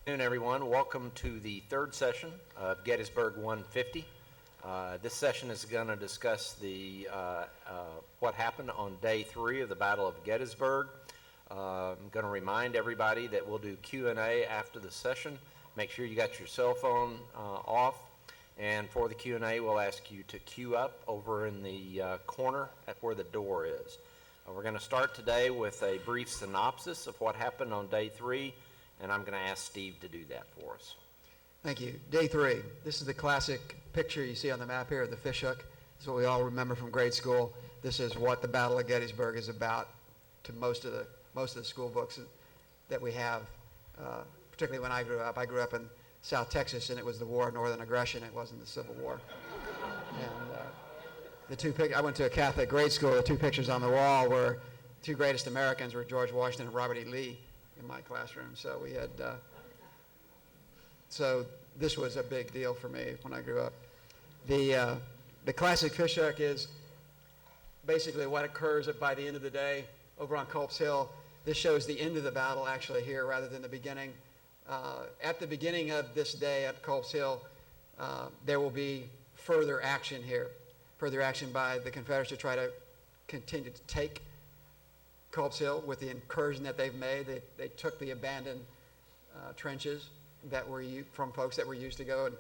Good afternoon, everyone. Welcome to the third session of Gettysburg 150. This session is going to discuss what happened on day 3 of the Battle of Gettysburg. I'm going to remind everybody that we'll do Q&A after the session. Make sure you got your cell phone off. And for the Q&A, we'll ask you to queue up over in the corner at where the door is. We're going to start today with a brief synopsis of what happened on day 3. And I'm going to ask Steve to do that for us. Thank you. Day 3. This is the classic picture you see on the map here of the fishhook. This is what we all remember from grade school. This is what the Battle of Gettysburg is about to most of the school books that we have. Particularly when I grew up. I grew up in South Texas, and it was the War of Northern Aggression. It wasn't the Civil War. And I went to a Catholic grade school. The 2 pictures on the wall were the 2 greatest Americans were George Washington and Robert E. Lee. In my classroom, so we had. So this was a big deal for me when I grew up. The classic fishhook is basically what occurs by the end of the day over on Culps Hill. This shows the end of the battle actually here rather than the beginning. At the beginning of this day at Culps Hill, there will be further action here, further action by the Confederates to try to continue to take Culps Hill with the incursion that they've made. They took the abandoned trenches that were from folks that were used to go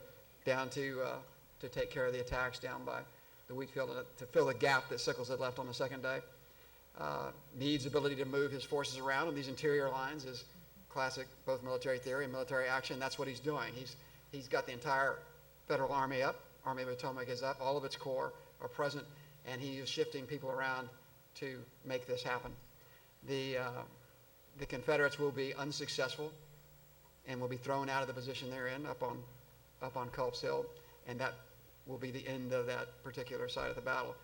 down to take care of the attacks down by the wheat field to fill the gap that Sickles had left on the second day. Meade's ability to move his forces around on these interior lines is classic both military theory and military action. That's what he's doing. He's got the entire Federal Army up. Army of the Potomac is up. All of its corps are present, and he is shifting people around to make this happen. The Confederates will be unsuccessful and will be thrown out of the position they're in up on Culps Hill, and that will be the end of that particular side of the battle.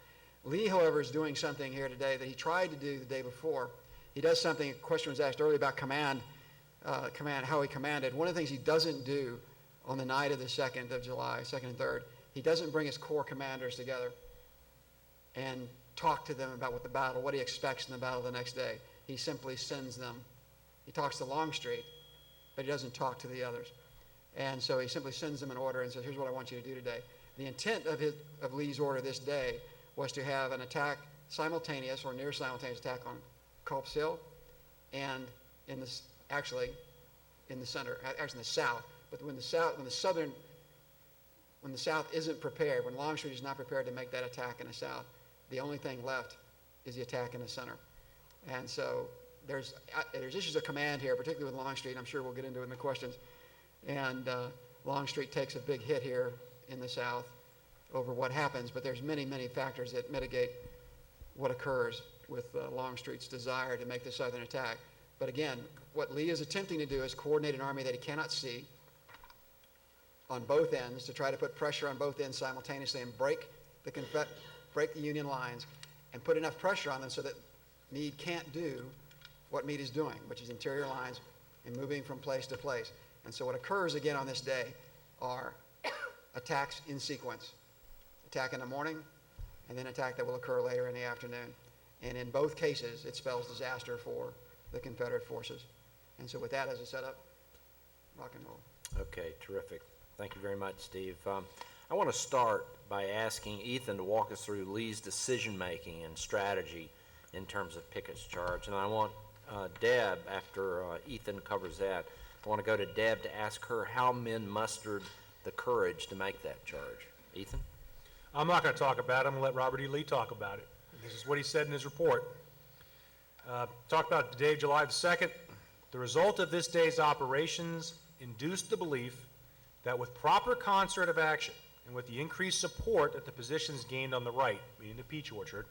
Lee, however, is doing something here today that he tried to do the day before. He does something, a question was asked earlier about command, how he commanded. One of the things he doesn't do on the night of the 2nd of July, 2nd and 3rd, he doesn't bring his corps commanders together and talk to them about what he expects in the battle the next day. He simply sends them. He talks to Longstreet, but he doesn't talk to the others. And so he simply sends them an order and says, here's what I want you to do today. The intent of Lee's order this day was to have an attack, simultaneous or near simultaneous attack on Culps Hill and in the center, actually in the south. But when the south isn't prepared, when Longstreet is not prepared to make that attack in the south, the only thing left is the attack in the center. And so there's issues of command here, particularly with Longstreet. I'm sure we'll get into it in the questions. And Longstreet takes a big hit here in the south over what happens, but there's many, many factors that mitigate what occurs with Longstreet's desire to make the southern attack. But again, what Lee is attempting to do is coordinate an army that he cannot see on both ends to try to put pressure on both ends simultaneously and break the Union lines and put enough pressure on them so that Meade can't do what Meade is doing, which is interior lines and moving from place to place. And so what occurs again on this day are attacks in sequence. Attack in the morning, and then attack that will occur later in the afternoon. And in both cases, it spells disaster for the Confederate forces. And so with that as a setup, rock and roll. Okay, terrific. Thank you very much, Steve. I want to start by asking Ethan to walk us through Lee's decision-making and strategy in terms of Picketts Charge. And I want Deb, after Ethan covers that, I want to go to Deb to ask her how men mustered the courage to make that charge. Ethan? I'm not going to talk about it. I'm going to let Robert E. Lee talk about it. This is what he said in his report. Talked about the day of July the 2nd. The result of this day's operations induced the belief that with proper concert of action and with the increased support that the positions gained on the right, meaning the Peach Orchard,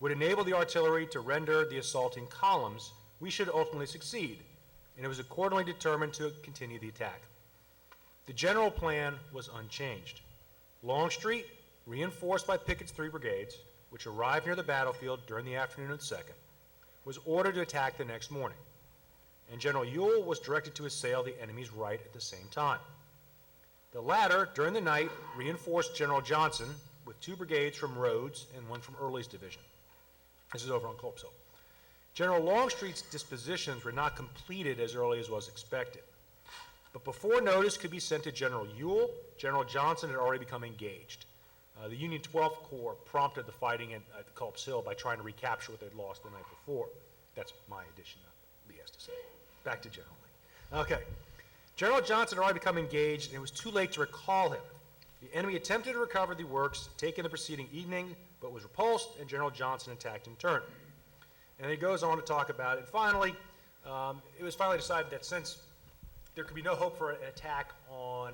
would enable the artillery to render the assaulting columns, we should ultimately succeed, and it was accordingly determined to continue the attack. The general plan was unchanged. Longstreet, reinforced by Pickett's 3 brigades, which arrived near the battlefield during the afternoon of the 2nd, was ordered to attack the next morning, and General Ewell was directed to assail the enemy's right at the same time. The latter, during the night, reinforced General Johnson with 2 brigades from Rhodes and 1 from Early's division. This is over on Culps Hill. General Longstreet's dispositions were not completed as early as was expected. But before notice could be sent to General Ewell, General Johnson had already become engaged. The Union 12th Corps prompted the fighting at Culps Hill by trying to recapture what they'd lost the night before. That's my addition of BS to say. Back to General Lee. Okay. General Johnson had already become engaged, and it was too late to recall him. The enemy attempted to recover the works taken the preceding evening, but was repulsed, and General Johnson attacked in turn. And he goes on to talk about it. And finally, it was finally decided that since there could be no hope for an attack on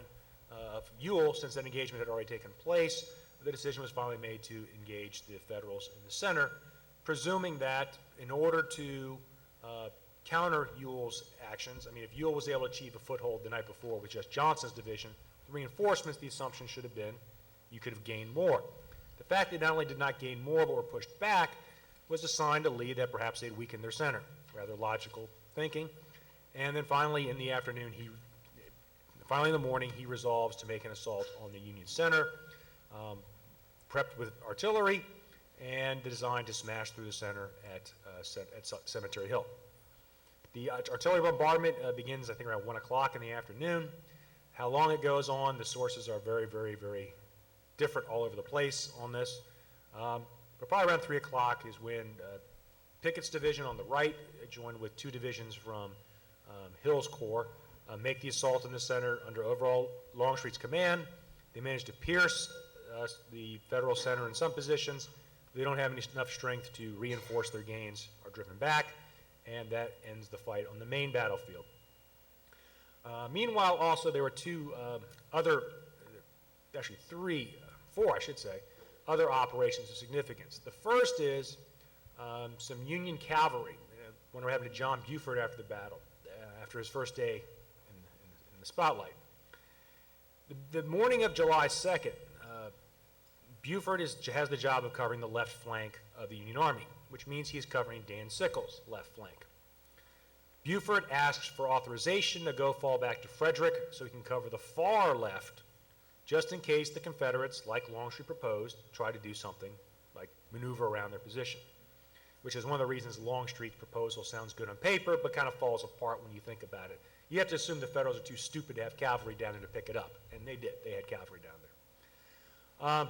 Ewell, since that engagement had already taken place, the decision was finally made to engage the Federals in the center, presuming that in order to counter Ewell's actions, I mean, if Ewell was able to achieve a foothold the night before with just Johnson's division, the reinforcements, the assumption should have been, you could have gained more. The fact that not only did not gain more but were pushed back was a sign to Lee that perhaps they'd weakened their center. Rather logical thinking. And then finally in the afternoon, finally in the morning, he resolves to make an assault on the Union center, prepped with artillery and designed to smash through the center at Cemetery Hill. The artillery bombardment begins, I think, around 1 o'clock in the afternoon. How long it goes on, the sources are very, very, very different all over the place on this. But probably around 3 o'clock is when Pickett's division on the right, joined with 2 divisions from Hill's Corps, make the assault in the center under overall Longstreet's command. They manage to pierce the Federal center in some positions. They don't have enough strength to reinforce their gains, are driven back, and that ends the fight on the main battlefield. Meanwhile, also, there were 2 other, actually 4, I should say, other operations of significance. The first is some Union cavalry. When we're having to John Buford after the battle, after his first day in the spotlight. The morning of July 2nd, Buford has the job of covering the left flank of the Union Army, which means he's covering Dan Sickles' left flank. Buford asks for authorization to go fall back to Frederick so he can cover the far left, just in case the Confederates, like Longstreet proposed, try to do something like maneuver around their position, which is one of the reasons Longstreet's proposal sounds good on paper, but kind of falls apart when you think about it. You have to assume the Federals are too stupid to have cavalry down there to pick it up, and they did. They had cavalry down there.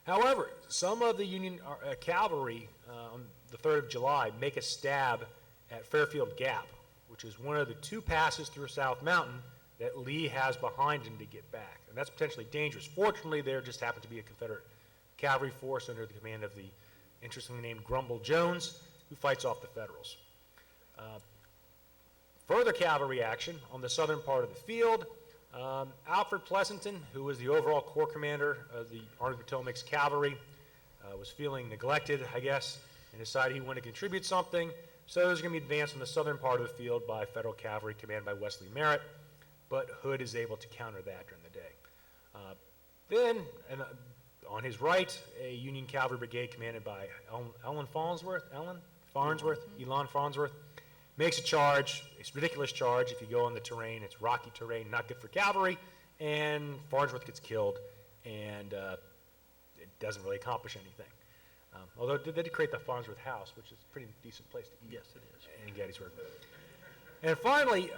However, some of the Union cavalry on the 3rd of July make a stab at Fairfield Gap, which is one of the 2 passes through South Mountain that Lee has behind him to get back. And that's potentially dangerous. Fortunately, there just happened to be a Confederate cavalry force under the command of the interestingly named Grumble Jones, who fights off the Federals. Further cavalry action on the southern part of the field, Alfred Pleasanton, who was the overall corps commander of the Army of the Potomac's cavalry, was feeling neglected, I guess, and decided he wanted to contribute something. So there's going to be advanced on the southern part of the field by Federal cavalry commanded by Wesley Merritt, but Hood is able to counter that during the day. Then, on his right, a Union cavalry brigade commanded by Elon Farnsworth, makes a charge, a ridiculous charge. If you go on the terrain, it's rocky terrain, not good for cavalry, and Farnsworth gets killed, and it doesn't really accomplish anything. Although they did create the Farnsworth House, which is a pretty decent place to eat. Yes, it is. In Gettysburg. And finally,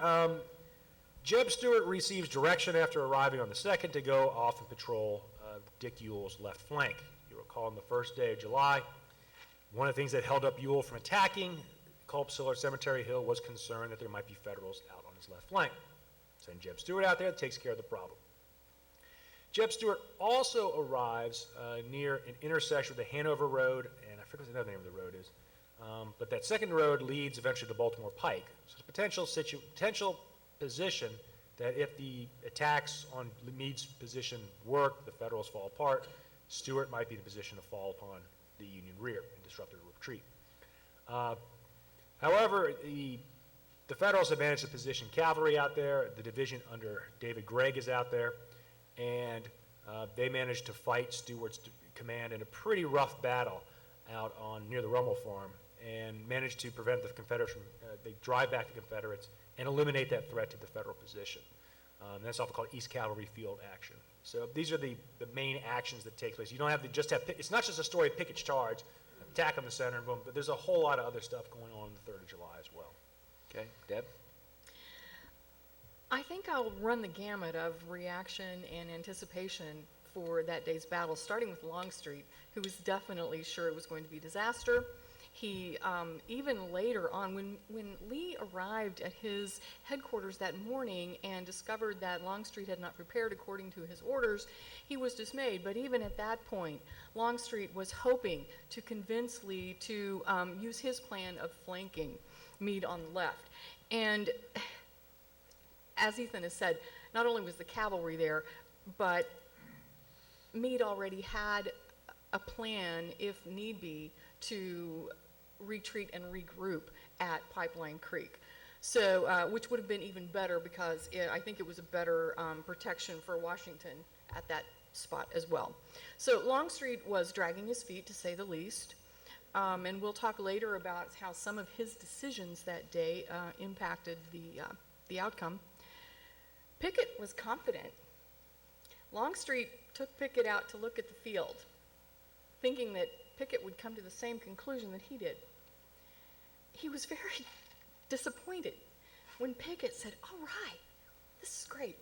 Jeb Stuart receives direction after arriving on the 2nd to go off and patrol Dick Ewell's left flank. You recall on the first day of July, one of the things that held up Ewell from attacking Culps Hill or Cemetery Hill was concern that there might be Federals out on his left flank. Send Jeb Stuart out there, that takes care of the problem. Jeb Stuart also arrives near an intersection with the Hanover Road, and I forget what the other name of the road is, but that second road leads eventually to Baltimore Pike. So it's a potential position that if the attacks on Meade's position work, the Federals fall apart, Stuart might be in a position to fall upon the Union rear and disrupt their retreat. However, the Federals have managed to position cavalry out there. The division under David Gregg is out there, and they managed to fight Stuart's command in a pretty rough battle out near the Rummel Farm, and managed to prevent the Confederates from, they drive back the Confederates and eliminate that threat to the Federal position. That's often called East Cavalry Field Action. So these are the main actions that take place. You don't have to just have, it's not just a story of Picketts Charge, attack on the center, and boom, but there's a whole lot of other stuff going on the 3rd of July as well. Okay, Deb? I think I'll run the gamut of reaction and anticipation for that day's battle, starting with Longstreet, who was definitely sure it was going to be disaster. He, even later on, when Lee arrived at his headquarters that morning and discovered that Longstreet had not prepared according to his orders, he was dismayed. But even at that point, Longstreet was hoping to convince Lee to use his plan of flanking Meade on the left. And as Ethan has said, not only was the cavalry there, but Meade already had a plan, if need be, to retreat and regroup at Pipeline Creek. So, which would have been even better because I think it was a better protection for Washington at that spot as well. So Longstreet was dragging his feet, to say the least. And we'll talk later about how some of his decisions that day impacted the outcome. Pickett was confident. Longstreet took Pickett out to look at the field, thinking that Pickett would come to the same conclusion that he did. He was very disappointed when Pickett said, "All right, this is great.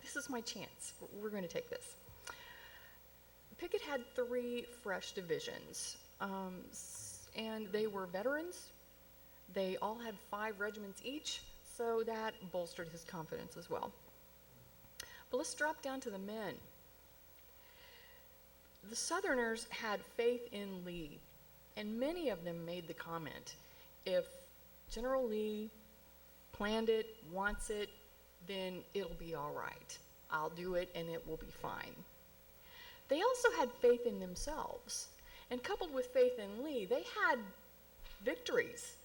This is my chance. We're going to take this." Pickett had 3 fresh divisions, and they were veterans. They all had 5 regiments each, so that bolstered his confidence as well. But let's drop down to the men. The Southerners had faith in Lee, and many of them made the comment, if General Lee planned it, wants it, then it'll be all right. I'll do it and it will be fine. They also had faith in themselves, and coupled with faith in Lee, they had victories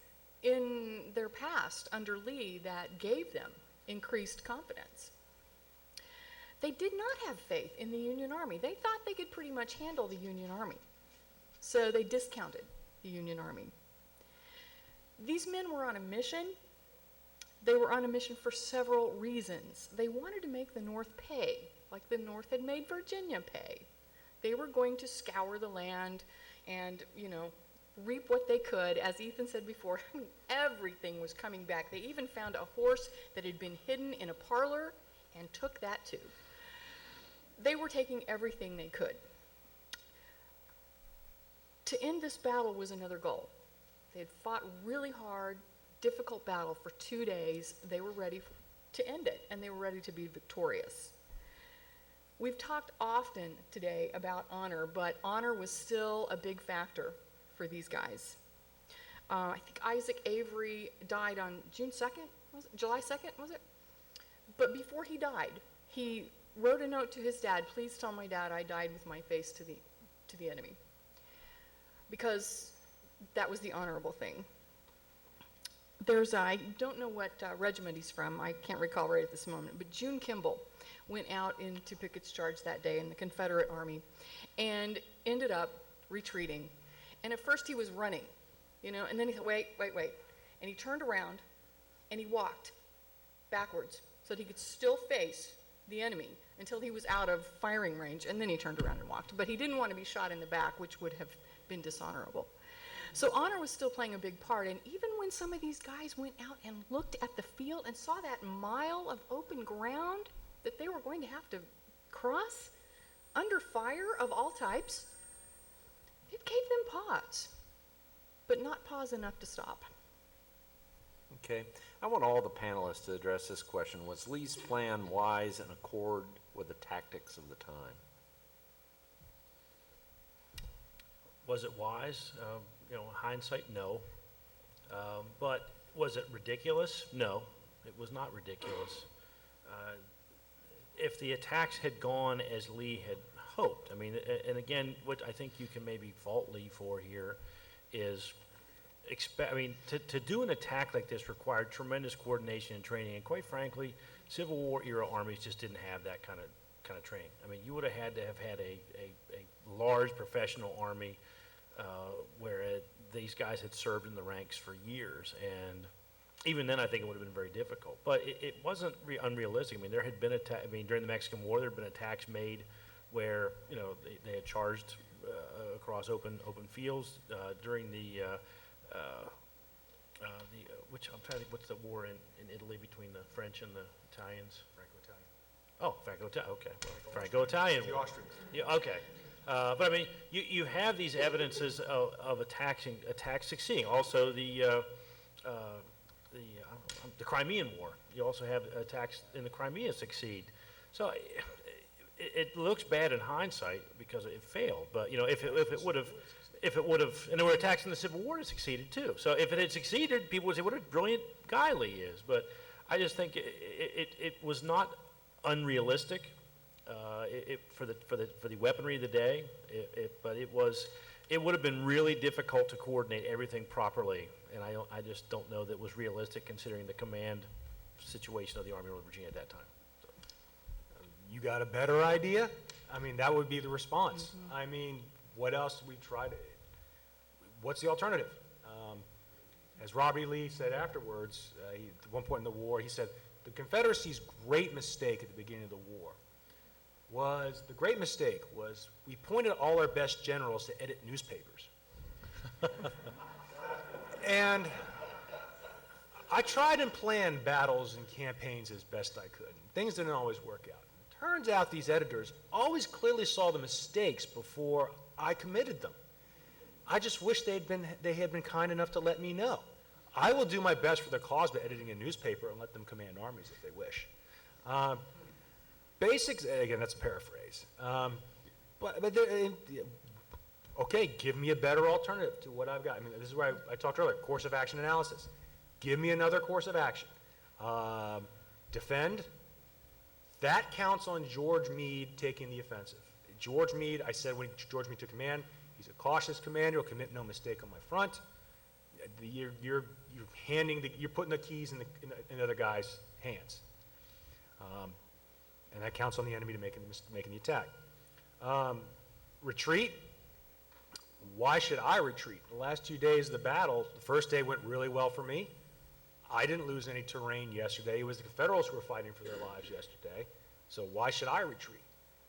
in their past under Lee that gave them increased confidence. They did not have faith in the Union Army. They thought they could pretty much handle the Union Army. So they discounted the Union Army. These men were on a mission. They were on a mission for several reasons. They wanted to make the North pay, like the North had made Virginia pay. They were going to scour the land and, reap what they could. As Ethan said before, everything was coming back. They even found a horse that had been hidden in a parlor and took that too. They were taking everything they could. To end this battle was another goal. They had fought really hard, difficult battle for 2 days. They were ready to end it, and they were ready to be victorious. We've talked often today about honor, but honor was still a big factor for these guys. I think Isaac Avery died on June 2nd, was it? July 2nd, was it? But before he died, he wrote a note to his dad, "Please tell my dad I died with my face to the enemy." Because that was the honorable thing. I don't know what regiment he's from, I can't recall right at this moment, but June Kimball went out into Picketts Charge that day in the Confederate Army and ended up retreating. And at first he was running, and then he thought, wait. And he turned around and he walked backwards so that he could still face the enemy until he was out of firing range, and then he turned around and walked. But he didn't want to be shot in the back, which would have been dishonorable. So honor was still playing a big part, and even when some of these guys went out and looked at the field and saw that mile of open ground that they were going to have to cross under fire of all types, it gave them pause, but not pause enough to stop. Okay. I want all the panelists to address this question. Was Lee's plan wise and accord with the tactics of the time? Was it wise? Hindsight, no. But was it ridiculous? No, it was not ridiculous. If the attacks had gone as Lee had hoped, and again, what I think you can maybe fault Lee for here is to do an attack like this required tremendous coordination and training, and quite frankly, Civil War era armies just didn't have that kind of training. You would have had to have had a large professional army where these guys had served in the ranks for years, and even then I think it would have been very difficult. But it wasn't unrealistic. There had been during the Mexican War there had been attacks made where they had charged across open fields during the I'm trying to think, what's the war in Italy between the French and the Italians? Franco-Italian. Oh, Franco-Italian, okay, well, Franco-Italian The war. Austrians. Yeah, okay. But I mean, you have these evidences of attacks succeeding. Also, the Crimean War. You also have attacks in the Crimea succeed. So it looks bad in hindsight because it failed. But you know, if it would have, and there were attacks in the Civil War that succeeded too. So if it had succeeded, people would say, "What a brilliant guy Lee is." But I just think it was not unrealistic. For the weaponry of the day, but it would have been really difficult to coordinate everything properly, and I just don't know that it was realistic considering the command situation of the Army of Northern Virginia at that time. So. You got a better idea? I mean, that would be the response. I mean, what else do we try to, what's the alternative? As Robert E. Lee said afterwards, at one point in the war, he said, the Confederacy's great mistake at the beginning of the war was we pointed all our best generals to edit newspapers. And I tried and planned battles and campaigns as best I could. Things didn't always work out. Turns out these editors always clearly saw the mistakes before I committed them. I just wish they had been kind enough to let me know. I will do my best for the cause by editing a newspaper and let them command armies if they wish. Basics, again, that's a paraphrase. Okay, give me a better alternative to what I've got. I mean, this is where I talked earlier, course of action analysis. Give me another course of action. Defend. That counts on George Meade taking the offensive. George Meade, I said when George Meade took command, he's a cautious commander, he'll commit no mistake on my front. You're putting the keys in the other guy's hands. And that counts on the enemy to making the attack. Retreat. Why should I retreat? The last 2 days of the battle, the first day went really well for me. I didn't lose any terrain yesterday. It was the Confederates who were fighting for their lives yesterday. So why should I retreat?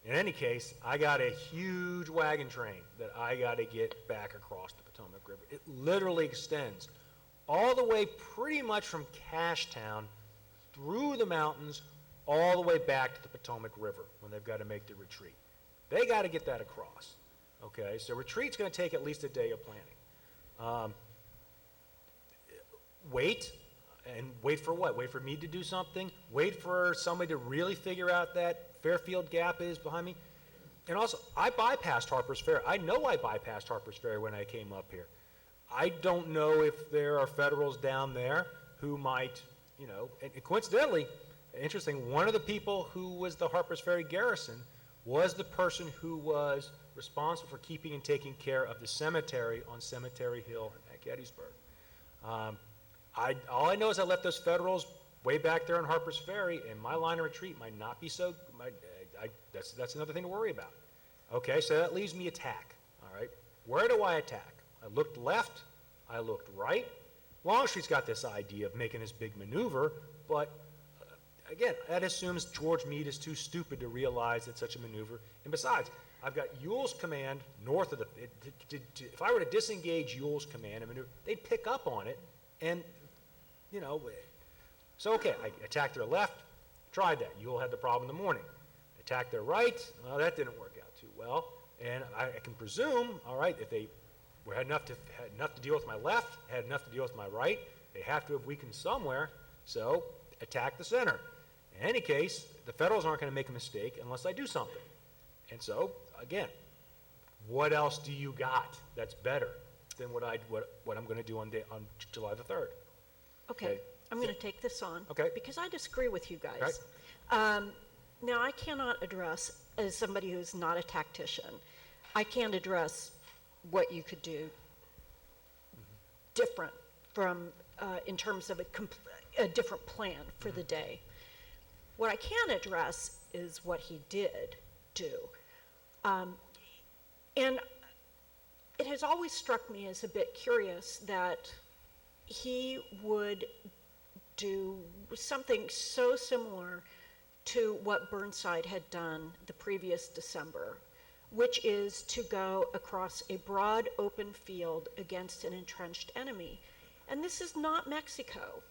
In any case, I got a huge wagon train that I got to get back across the Potomac River. It literally extends all the way pretty much from Cashtown through the mountains all the way back to the Potomac River when they've got to make the retreat. They got to get that across. Okay, so retreat's going to take at least a day of planning. Wait, and wait for what? Wait for Meade to do something? Wait for somebody to really figure out that Fairfield Gap is behind me? And also, I bypassed Harper's Ferry. I know I bypassed Harper's Ferry when I came up here. I don't know if there are Federals down there who might, and coincidentally, interesting, one of the people who was the Harper's Ferry garrison was the person who was responsible for keeping and taking care of the cemetery on Cemetery Hill at Gettysburg. All I know is I left those Federals way back there on Harper's Ferry, and my line of retreat might not be so. That's another thing to worry about. Okay, so that leaves me attack. All right, where do I attack? I looked left. I looked right. Longstreet's got this idea of making this big maneuver, but again, that assumes George Meade is too stupid to realize that such a maneuver. And besides, I've got Ewell's command north of if I were to disengage Ewell's command and maneuver, they'd pick up on it, and so okay, I attacked their left, tried that. Ewell had the problem in the morning. Attacked their right, well, that didn't work out too well, and I can presume, all right, if they had enough to deal with my left, had enough to deal with my right, they have to have weakened somewhere, so attack the center. In any case, the Federals aren't going to make a mistake unless I do something. And so, again, what else do you got that's better than what I'm going to do on July the 3rd? Okay, I'm going to take this on. Okay. Because I disagree with you guys. Right. Now, I cannot address, as somebody who's not a tactician, I can't address what you could do different from, in terms of a different plan for the day. What I can address is what he did do. And it has always struck me as a bit curious that he would do something so similar to what Burnside had done the previous December, which is to go across a broad open field against an entrenched enemy. And this is not Mexico.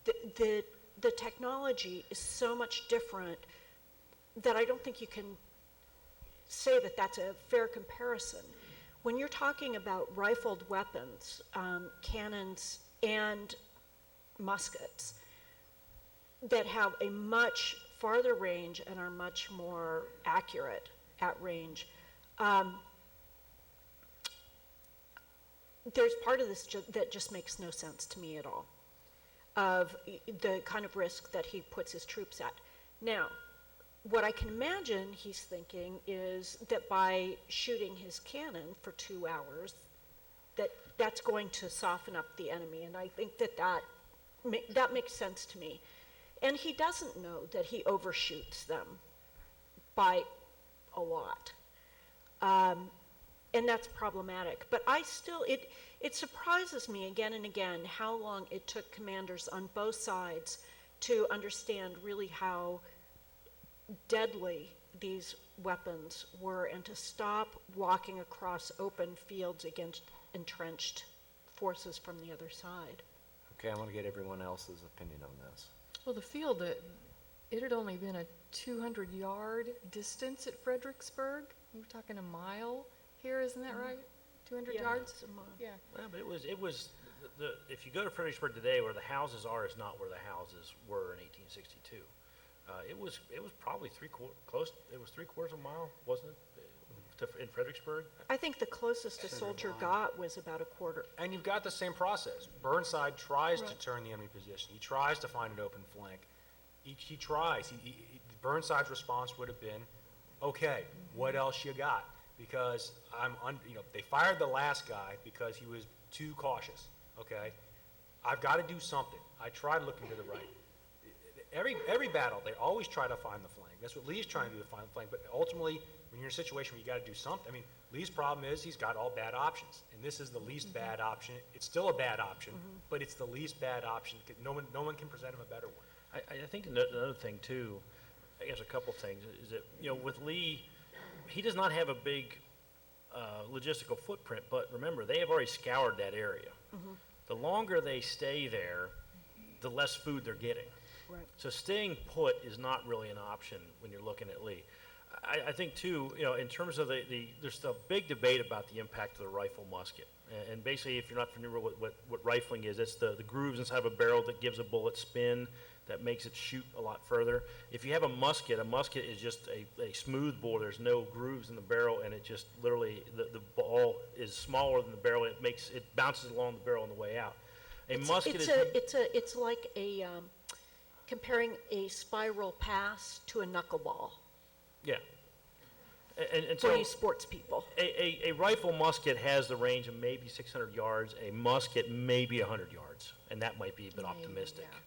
The technology is so much different that I don't think you can say that that's a fair comparison. When you're talking about rifled weapons, cannons and muskets that have a much farther range and are much more accurate at range, there's part of this that just makes no sense to me at all, of the kind of risk that he puts his troops at. Now, what I can imagine he's thinking is that by shooting his cannon for 2 hours, that's going to soften up the enemy, and I think that makes sense to me. And he doesn't know that he overshoots them by a lot. And that's problematic. But it surprises me again and again how long it took commanders on both sides to understand really how deadly these weapons were and to stop walking across open fields against entrenched forces from the other side. Okay, I want to get everyone else's opinion on this. Well, the field, it had only been a 200-yard distance at Fredericksburg. We're talking a mile here, isn't that right? 200 yards? It's a mile. Yeah. Well, but it was if you go to Fredericksburg today, where the houses are is not where the houses were in 1862. It was probably three-quarters of a mile, wasn't it, in Fredericksburg? I think the closest a soldier got was about a quarter. And you've got the same process. Burnside tries to turn the enemy position. He tries to find an open flank. He tries. Burnside's response would have been, okay, what else you got? Because they fired the last guy because he was too cautious, okay? I've got to do something. I tried looking to the right. Every battle, they always try to find the flank. That's what Lee's trying to do, to find the flank. But ultimately, when you're in a situation where you got to do something, I mean, Lee's problem is he's got all bad options, and this is the least bad option. It's still a bad option, but it's the least bad option. No one can present him a better one. I think another thing too, I guess a couple things, is that with Lee, he does not have a big logistical footprint, but remember, they have already scoured that area. The longer they stay there, the less food they're getting. Right. So staying put is not really an option when you're looking at Lee. I think too, in terms of there's a big debate about the impact of the rifle musket. And basically, if you're not familiar with what rifling is, it's the grooves inside of a barrel that gives a bullet spin that makes it shoot a lot further. If you have a musket is just a smooth bore. There's no grooves in the barrel, and it just literally, the ball is smaller than the barrel. It bounces along the barrel on the way out. It's like comparing a spiral pass to a knuckleball. Yeah. And For so you sports people. a rifle musket has the range of maybe 600 yards, a musket maybe 100 yards, and that might be a bit optimistic. Yeah.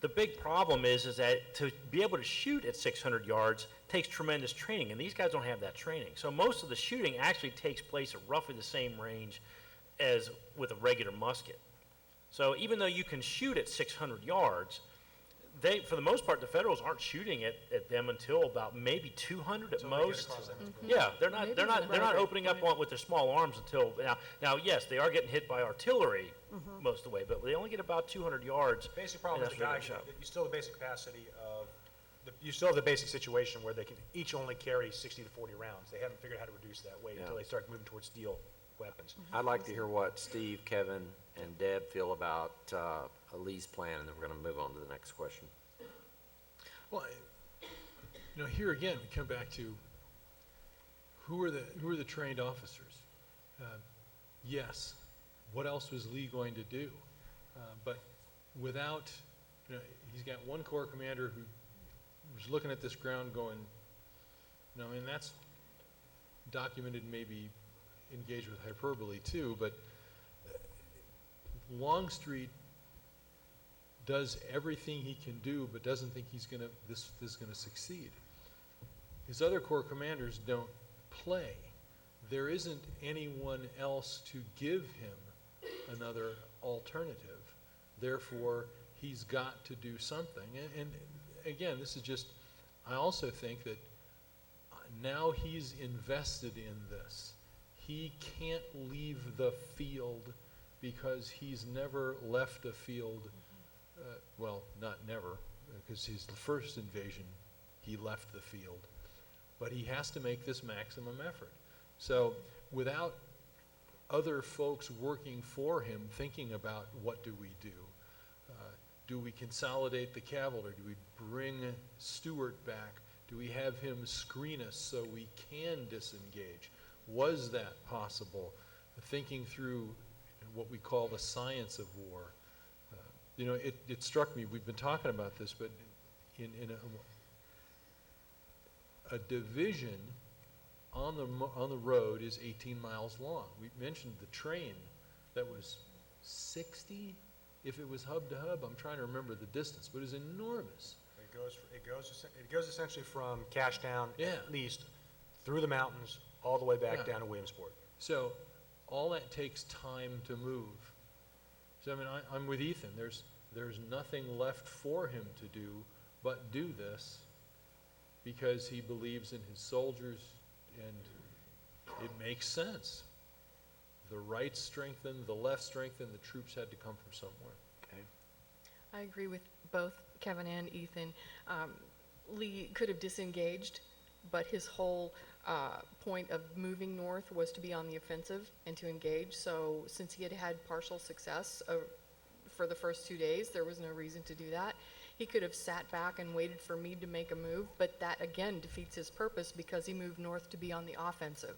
The big problem is that to be able to shoot at 600 yards takes tremendous training, and these guys don't have that training. So most of the shooting actually takes place at roughly the same range as with a regular musket. So even though you can shoot at 600 yards, for the most part, the Federals aren't shooting at them until about maybe 200 at most. Yeah, they're not opening up with their small arms until now. Yes, they are getting hit by artillery most of the way, but they only get about 200 yards. The basic problem and is that's where you still have the basic capacity of you still have the basic situation where they can each only carry 60 to 40 rounds. They haven't figured out how to reduce that weight until they start moving towards steel weapons. I'd like to hear what Steve, Kevin, and Deb feel about Lee's plan, and then we're going to move on to the next question. Well, here again, we come back to who are the trained officers? Yes, what else was Lee going to do? But without, he's got one corps commander who was looking at this ground going, and that's documented, maybe engaged with hyperbole too, but Longstreet does everything he can do, but doesn't think this is gonna succeed. His other corps commanders don't play. There isn't anyone else to give him another alternative. Therefore, he's got to do something. And again, this is just, I also think that now he's invested in this. He can't leave the field because he's never left the field, well, not never, because his first invasion, he left the field. But he has to make this maximum effort. So without other folks working for him, thinking about what do we do? Do we consolidate the cavalry? Do we bring Stuart back? Do we have him screen us so we can disengage? Was that possible? Thinking through what we call the science of war. You know, it struck me, we've been talking about this, but in a division on the road is 18 miles long. We mentioned the train that was 60, if it was hub to hub. I'm trying to remember the distance, but it was enormous. It goes essentially from Cashtown, Yeah. at least, through the mountains, all the way back Yeah. down to Williamsport. So all that takes time to move. So I mean, I'm with Ethan. There's nothing left for him to do but do this because he believes in his soldiers, and it makes sense. The right strengthened, the left strengthened, the troops had to come from somewhere. Okay. I agree with both Kevin and Ethan. Lee could have disengaged, but his whole point of moving north was to be on the offensive and to engage. So since he had had partial success for the first 2 days, there was no reason to do that. He could have sat back and waited for Meade to make a move, but that again defeats his purpose because he moved north to be on the offensive.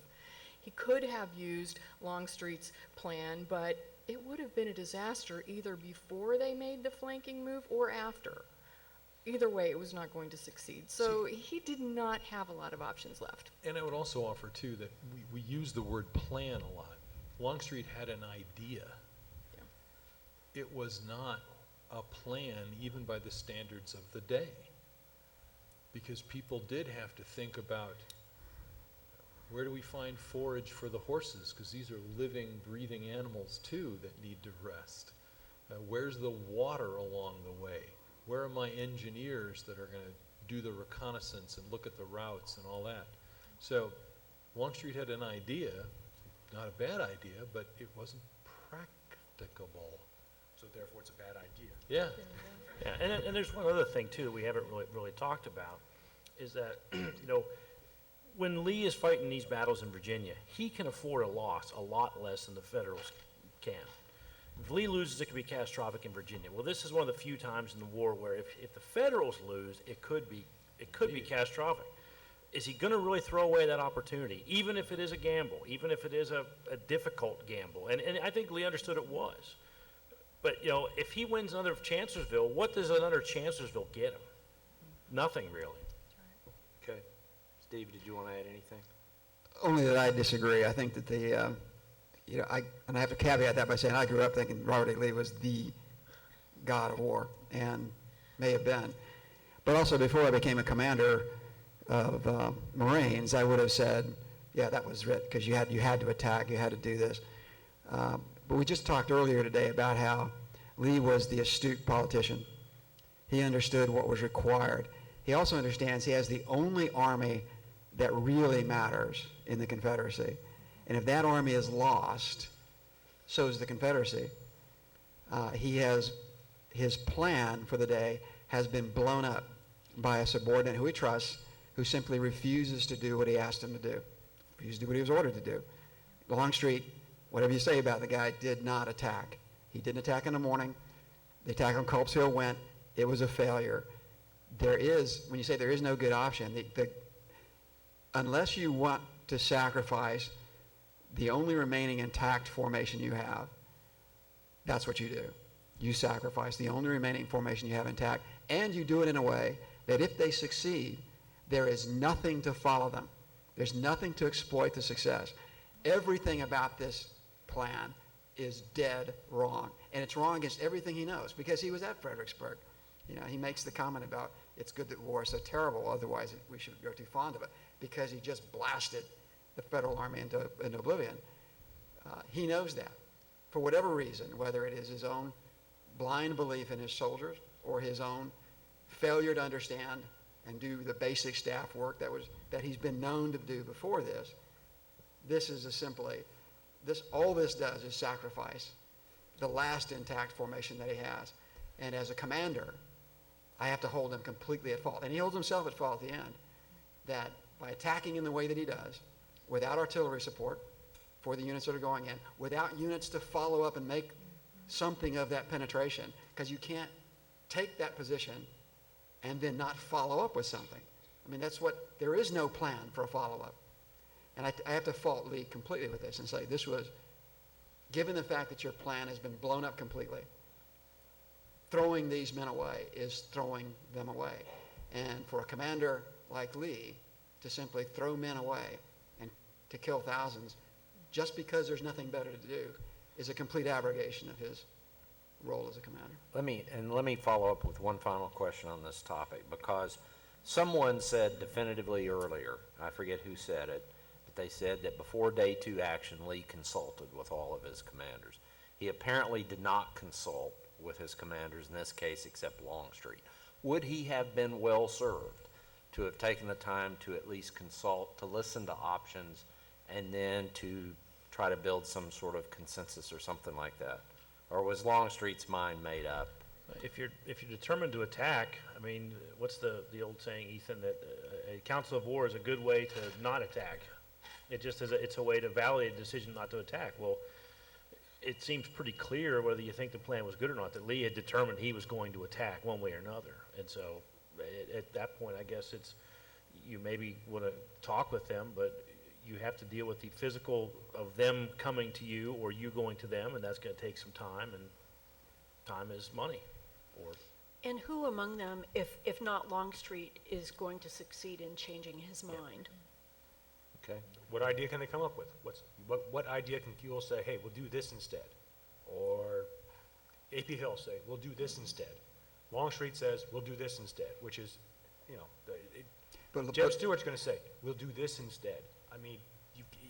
He could have used Longstreet's plan, but it would have been a disaster either before they made the flanking move or after. Either way, it was not going to succeed. So he did not have a lot of options left. And I would also offer, too, that we use the word plan a lot. Longstreet had an idea. Yeah. It was not a plan, even by the standards of the day. Because people did have to think about, where do we find forage for the horses? Because these are living, breathing animals, too, that need to rest. Where's the water along the way? Where are my engineers that are going to do the reconnaissance and look at the routes and all that? So Longstreet had an idea, not a bad idea, but it wasn't practicable. So therefore, it's a bad idea. Yeah. Yeah, and there's one other thing too we haven't really talked about, is that you know, when Lee is fighting these battles in Virginia, he can afford a loss a lot less than the Federals can. If Lee loses, it could be catastrophic in Virginia. Well, this is one of the few times in the war where if the Federals lose, it could be catastrophic. Is he going to really throw away that opportunity, even if it is a gamble, even if it is a difficult gamble? And I think Lee understood it was. But, you know, if he wins another Chancellorsville, what does another Chancellorsville get him? Nothing, really. Okay. Steve, did you want to add anything? Only that I disagree. I think that and I have to caveat that by saying I grew up thinking Robert E. Lee was the god of war, and may have been. But also before I became a commander of Marines, I would have said, yeah, that was it, because you had to attack, you had to do this. But we just talked earlier today about how Lee was the astute politician. He understood what was required. He also understands he has the only army that really matters in the Confederacy. And if that army is lost, so is the Confederacy. His plan for the day has been blown up by a subordinate who he trusts, who simply refuses to do what he asked him to do. Refuses to do what he was ordered to do. Longstreet, whatever you say about the guy, did not attack. He didn't attack in the morning. The attack on Culps Hill went. It was a failure. When you say there is no good option, unless you want to sacrifice the only remaining intact formation you have, that's what you do. You sacrifice the only remaining formation you have intact, and you do it in a way that if they succeed, there is nothing to follow them. There's nothing to exploit the success. Everything about this plan is dead wrong, and it's wrong against everything he knows, because he was at Fredericksburg. You know, he makes the comment about it's good that war is so terrible, otherwise we should grow too fond of it, because he just blasted the Federal Army into oblivion. He knows that. For whatever reason, whether it is his own blind belief in his soldiers or his own failure to understand and do the basic staff work that he's been known to do before this, all this does is sacrifice the last intact formation that he has. And as a commander, I have to hold him completely at fault. And he holds himself at fault at the end, that by attacking in the way that he does, without artillery support for the units that are going in, without units to follow up and make something of that penetration, because you can't take that position and then not follow up with something. I mean, there is no plan for a follow-up. And I have to fault Lee completely with this and say this was, given the fact that your plan has been blown up completely, throwing these men away is throwing them away. And for a commander like Lee to simply throw men away and to kill thousands just because there's nothing better to do is a complete abrogation of his role as a commander. Let me follow up with one final question on this topic, because someone said definitively earlier, I forget who said it, but they said that before day 2 action, Lee consulted with all of his commanders. He apparently did not consult with his commanders in this case except Longstreet. Would he have been well served to have taken the time to at least consult, to listen to options, and then to try to build some sort of consensus or something like that? Or was Longstreet's mind made up? If you're determined to attack, I mean, what's the old saying, Ethan, that a council of war is a good way to not attack. It just is it's a way to validate a decision not to attack. Well, it seems pretty clear, whether you think the plan was good or not, that Lee had determined he was going to attack one way or another. And so at that point, I guess you maybe want to talk with them, but you have to deal with the physical of them coming to you or you going to them, and that's going to take some time, and time is money. And who among them, if not Longstreet, is going to succeed in changing his mind? Okay. What idea can they come up with? What idea can Kuehl say, hey, we'll do this instead? Or A.P. Hill say, we'll do this instead. Longstreet says, we'll do this instead, which is, Jeb Stuart's going to say, we'll do this instead. I mean,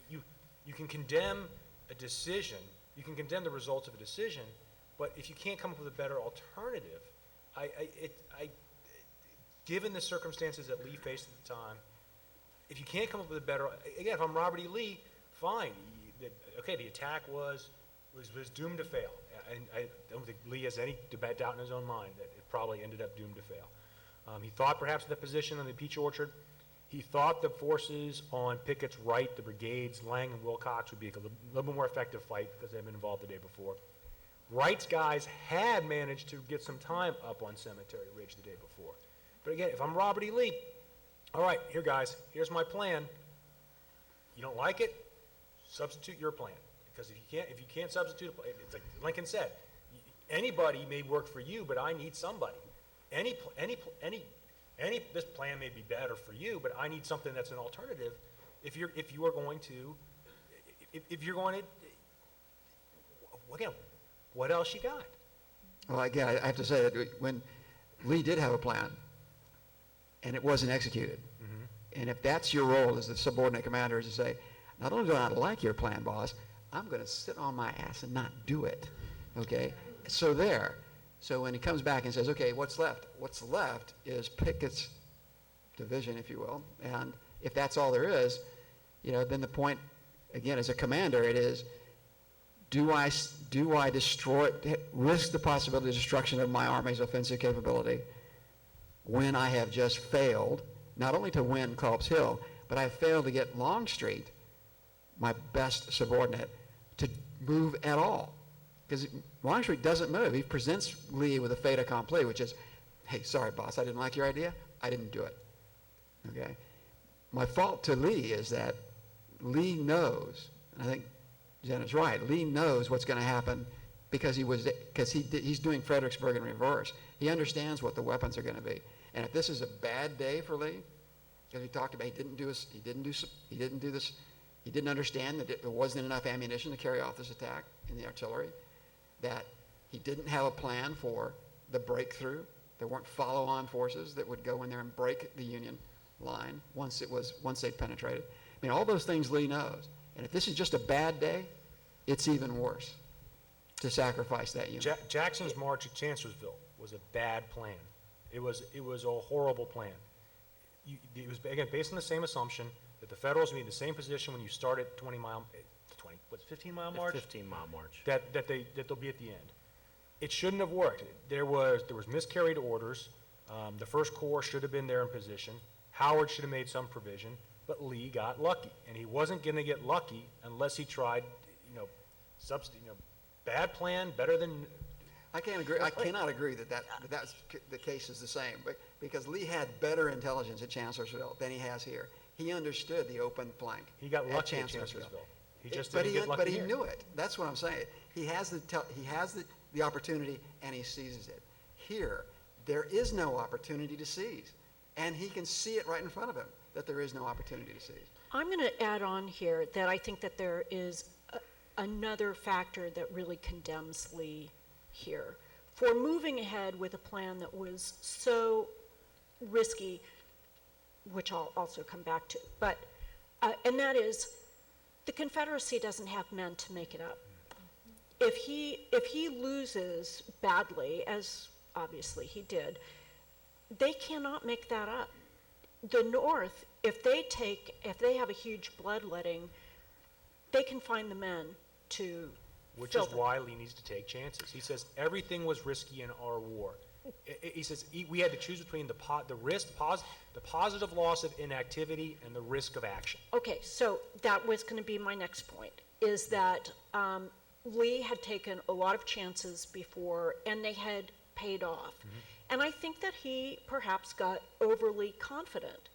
you can condemn a decision, you can condemn the results of a decision, but if you can't come up with a better alternative, given the circumstances that Lee faced at the time, if you can't come up with a better, again, if I'm Robert E. Lee, fine. The attack was doomed to fail. I don't think Lee has any doubt in his own mind that it probably ended up doomed to fail. He thought perhaps the position on the Peach Orchard, he thought the forces on Pickett's right, the brigades, Lang and Wilcox, would be a little bit more effective fight because they'd been involved the day before. Wright's guys had managed to get some time up on Cemetery Ridge the day before. But again, if I'm Robert E. Lee, all right, here guys, here's my plan. You don't like it? Substitute your plan. Because if you can't substitute, it's like Lincoln said, anybody may work for you, but I need somebody. This plan may be better for you, but I need something that's an alternative. If you're going to, again, what else you got? Well, again, I have to say that when Lee did have a plan, and it wasn't executed, and if that's your role as the subordinate commander, is to say, not only do I not like your plan, boss, I'm going to sit on my ass and not do it, okay? So when he comes back and says, okay, what's left? What's left is Pickett's division, if you will, and if that's all there is, then the point, again, as a commander, it is, do I destroy, risk the possibility of destruction of my army's offensive capability when I have just failed, not only to win Culps Hill, but I failed to get Longstreet, my best subordinate, to move at all. Because Longstreet doesn't move. He presents Lee with a fait accompli, which is, hey, sorry, boss, I didn't like your idea. I didn't do it. Okay? My fault to Lee is that Lee knows, and I think Jenna's right, Lee knows what's going to happen because he's doing Fredericksburg in reverse. He understands what the weapons are going to be. And if this is a bad day for Lee, because he talked about he didn't understand that there wasn't enough ammunition to carry off this attack in the artillery, that he didn't have a plan for the breakthrough. There weren't follow-on forces that would go in there and break the Union line once they penetrated. I mean, all those things Lee knows. And if this is just a bad day, it's even worse to sacrifice that unit. Jackson's march at Chancellorsville was a bad plan. It was a horrible plan. It was, again, based on the same assumption that the Federals would be in the same position when you start at 20 15-mile march? 15-mile march. That they'll be at the end. It shouldn't have worked. There was miscarried orders. The First Corps should have been there in position. Howard should have made some provision, but Lee got lucky, and he wasn't going to get lucky unless he tried, bad plan, better than. I can't agree. I cannot agree that's the case is the same, but because Lee had better intelligence at Chancellorsville than he has here. He understood the open flank. He got lucky at Chancellorsville. Chancellorsville. He just But didn't get lucky But he here. knew it. That's what I'm saying. He has the opportunity, and he seizes it. Here, there is no opportunity to seize, and he can see it right in front of him that there is no opportunity to seize. I'm going to add on here that I think that there is another factor that really condemns Lee here for moving ahead with a plan that was so risky, which I'll also come back to. But, and that is, the Confederacy doesn't have men to make it up. If he loses badly, as obviously he did, they cannot make that up. The North, if they have a huge bloodletting, they can find the men to Which fill is them. why Lee needs to take chances. He says everything was risky in our war. He says we had to choose between the positive loss of inactivity and the risk of action. Okay, so that was going to be my next point, is that Lee had taken a lot of chances before, and they had paid off. And I think that he perhaps got overly confident.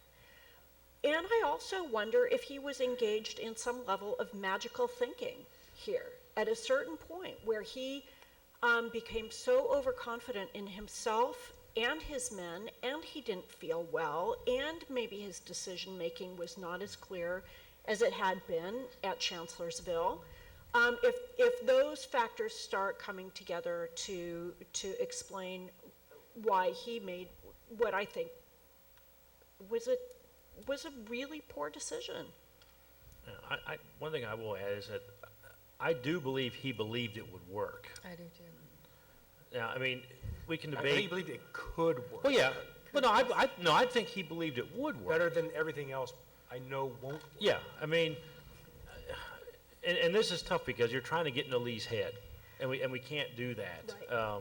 And I also wonder if he was engaged in some level of magical thinking here at a certain point where he became so overconfident in himself and his men, and he didn't feel well, and maybe his decision-making was not as clear as it had been at Chancellorsville. If those factors start coming together to explain why he made what I think was a really poor decision. One thing I will add is that I do believe he believed it would work. I do too. Now, I mean, we can I debate. think he believed it could work. Well, yeah, but I think he believed it would work. Better than everything else I know won't work. Yeah, I mean, and this is tough because you're trying to get into Lee's head, and we can't do that. Right.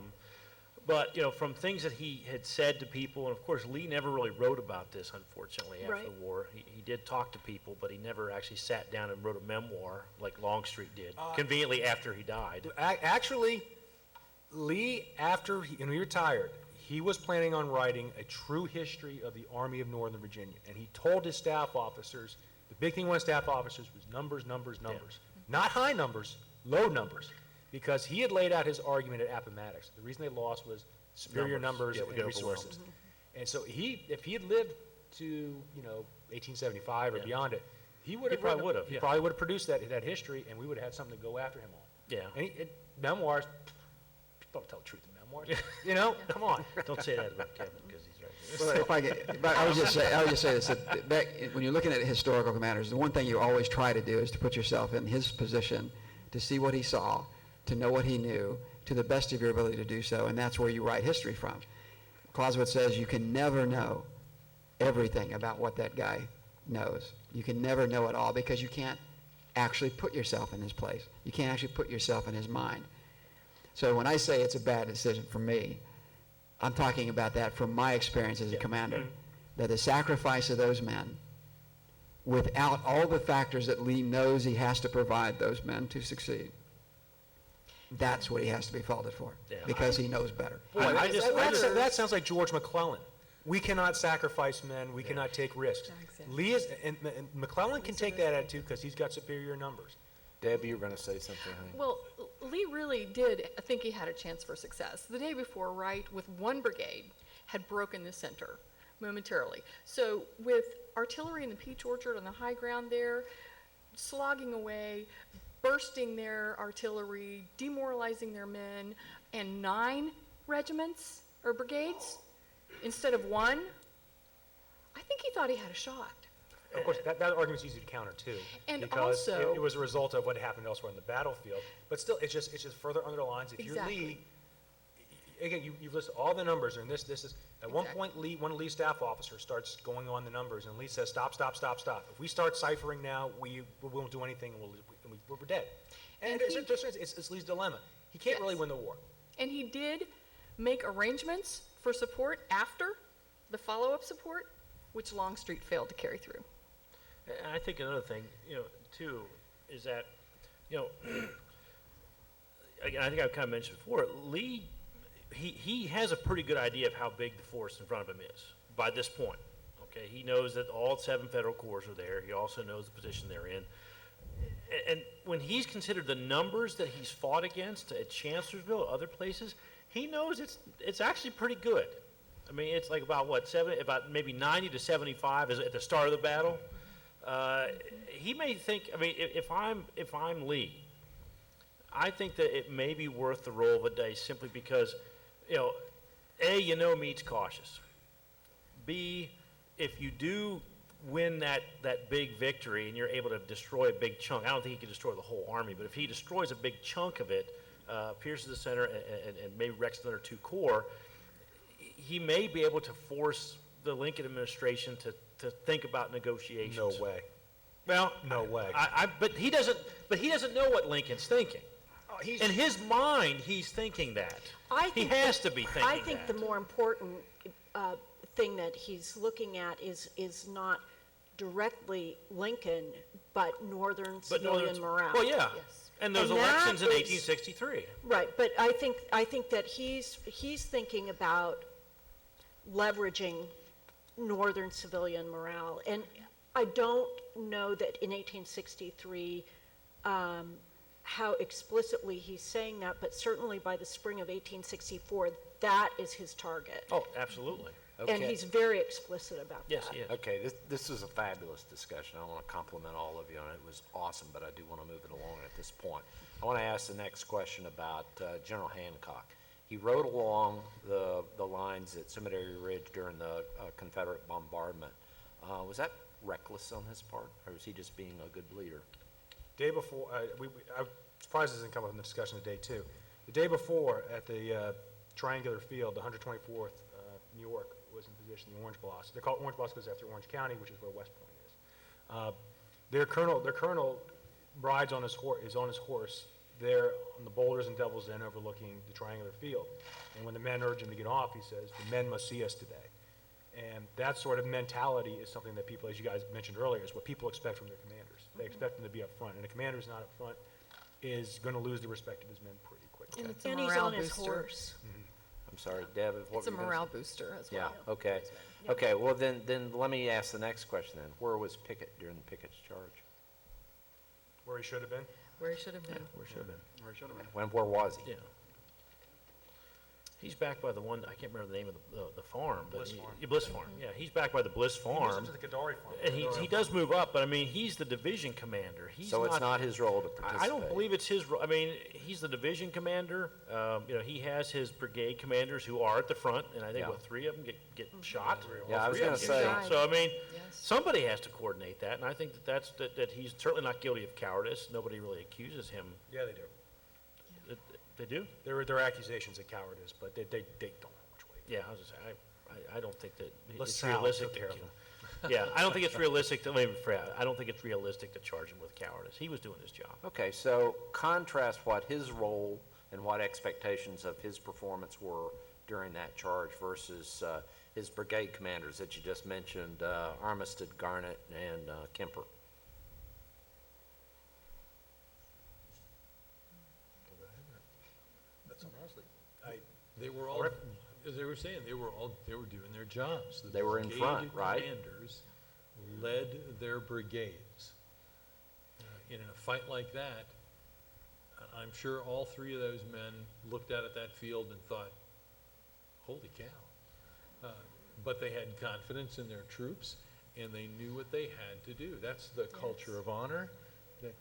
But from things that he had said to people, and of course Lee never really wrote about this, unfortunately, after Right. the war. He did talk to people, but he never actually sat down and wrote a memoir like Longstreet did, conveniently after he died. Actually, Lee, after he retired, he was planning on writing a true history of the Army of Northern Virginia, and he told his staff officers, the big thing with staff officers was numbers, numbers, numbers. Not high numbers, low numbers, because he had laid out his argument at Appomattox. The reason they lost was superior numbers Yeah, we and got resources. overwhelmed. And so if he had lived to 1875 or beyond it, he would have probably would have, He yeah. probably would have produced that history, and we would have had something to go after him on. Yeah. And memoirs, people don't tell the truth in memoirs. Come on. Don't say that about Kevin because he's right. Well, if I get, but I would just say this, that back, when you're looking at historical commanders, the one thing you always try to do is to put yourself in his position, to see what he saw, to know what he knew, to the best of your ability to do so, and that's where you write history from. Clausewitz says you can never know everything about what that guy knows. You can never know it all because you can't actually put yourself in his place. You can't actually put yourself in his mind. So when I say it's a bad decision for me, I'm talking about that from my experience as a commander, that the sacrifice of those men, without all the factors that Lee knows he has to provide those men to succeed, that's what he has to be faulted for, Yeah. because he knows better. Boy, I that sounds like George McClellan. We cannot sacrifice men. We cannot take risks. Exactly. Lee is, and McClellan can take that attitude because he's got superior numbers. Deb, you were going to say something, honey. Well, Lee really did think he had a chance for success. The day before, Wright, with one brigade, had broken the center momentarily. So with artillery in the peach orchard on the high ground there, slogging away, bursting their artillery, demoralizing their men, and 9 regiments or brigades instead of 1, I think he thought he had a shot. Of course, that argument's easy to counter too, And because also- it was a result of what happened elsewhere on the battlefield. But still, it just further underlines if Exactly. you're Lee. Again, you've listed all the numbers, and this is at one Exactly. point one of Lee's staff officers starts going on the numbers, and Lee says, "Stop, stop, stop, stop. If we start ciphering now, we won't do anything, and we we're dead. And it's Lee's dilemma. He can't really win the war. And he did make arrangements for support after the follow-up support, which Longstreet failed to carry through. And I think another thing, too, is that, again, I think I've kind of mentioned before, Lee, he has a pretty good idea of how big the force in front of him is by this point. Okay, he knows that all 7 federal corps are there. He also knows the position they're in. And when he's considered the numbers that he's fought against at Chancellorsville, other places, he knows it's actually pretty good. I mean, it's like about about maybe 90 to 75 is at the start of the battle. He may think, I mean, if I'm Lee, I think that it may be worth the roll of a dice simply because, A, Meade's cautious. B, if you do win that big victory and you're able to destroy a big chunk, I don't think he could destroy the whole army, but if he destroys a big chunk of it, pierces the center and maybe wrecks another 2 corps, he may be able to force the Lincoln administration to think about negotiations. No way. Well, No way. But he doesn't know what Lincoln's thinking. In his mind, he's thinking that. He has to be thinking that. I think the more important thing that he's looking at is not directly Lincoln, but Northern civilian morale. Well, yeah. Yes. And those And that elections in is- 1863. Right, but I think that he's thinking about leveraging Northern civilian morale. And I don't know that in 1863 how explicitly he's saying that, but certainly by the spring of 1864, that is his target. Oh, absolutely. And Okay. he's very explicit about that. Yes, he is. Okay, this was a fabulous discussion. I want to compliment all of you on it. It was awesome, but I do want to move it along at this point. I want to ask the next question about General Hancock. He rode along the lines at Cemetery Ridge during the Confederate bombardment. Was that reckless on his part, or was he just being a good leader? Day before, I'm surprised this didn't come up in the discussion today, too. The day before, at the triangular field, the 124th New York was in position, the Orange Blossom. They're called Orange Blossom because after Orange County, which is where West Point is. Their colonel rides on his horse there on the boulders and Devil's Den overlooking the triangular field. And when the men urge him to get off, he says, "The men must see us today." And that sort of mentality is something that people, as you guys mentioned earlier, is what people expect from their commanders. They expect them to be up front, and a commander who's not up front is going to lose the respect of his men pretty quickly. And it's a And he's morale on his booster. horse. I'm sorry, Deb, what It's a were you gonna morale say? booster as Yeah, well. okay. Okay, well, then let me ask the next question then. Where was Pickett during the Pickett's Charge? Where he should have been. Where he should have been. Where should have been. Where was he? Yeah. He's back by the one, I can't remember the name of the farm. But Bliss Farm. Bliss Farm, yeah. He's back by the Bliss He Farm. moves up to the Kadari farm. And he does move up, but I mean, he's the division commander. He's So it's not his role to participate? I don't believe it's his role. I mean, he's the division commander. He has his brigade commanders who are at the front, and I think, Yeah. 3 of them get shot? Yeah, I was Three of gonna them get say- shot. So, I mean, Yes. somebody has to coordinate that, and I think that he's certainly not guilty of cowardice. Nobody really accuses him. Yeah, they do. They do? There are accusations of cowardice, but they don't have much weight. Yeah, I was just saying, I don't think that it's LaSalle realistic. took care of Yeah, I don't think it's realistic to, let me rephrase, I don't think it's realistic to charge him with cowardice. He was doing his job. Okay, so contrast what his role and what expectations of his performance were during that charge versus his brigade commanders that you just mentioned, Armistead, Garnett, and Kemper. They were all, as they were saying, they were doing their jobs. The They were in front, brigade right? Commanders led their brigades. And in a fight like that, I'm sure all 3 of those men looked out at that field and thought, holy cow. But they had confidence in their troops, and they knew what they had to do. That's the culture of honor that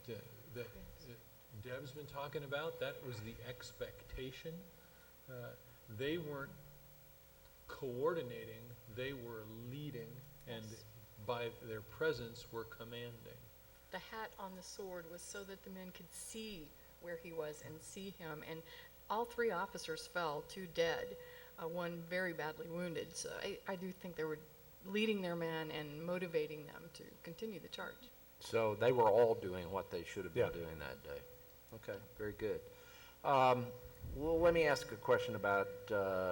Deb's been talking about. That was the expectation. They weren't coordinating, they were leading, and by their presence were commanding. The hat on the sword was so that the men could see where he was and see him. And all 3 officers fell, 2 dead, 1 very badly wounded. So I do think they were leading their men and motivating them to continue the charge. So they were all doing what they should have been Yeah. doing that day. Okay, very good. Well, let me ask a question about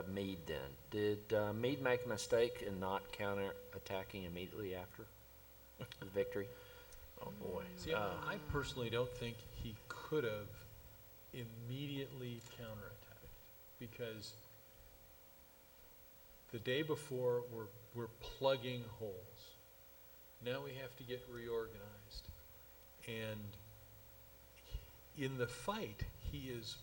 Meade then. Did Meade make a mistake in not counterattacking immediately after the victory? Oh, boy. See, I personally don't think he could have immediately counterattacked, because the day before, we're plugging holes. Now we have to get reorganized. And in the fight, he is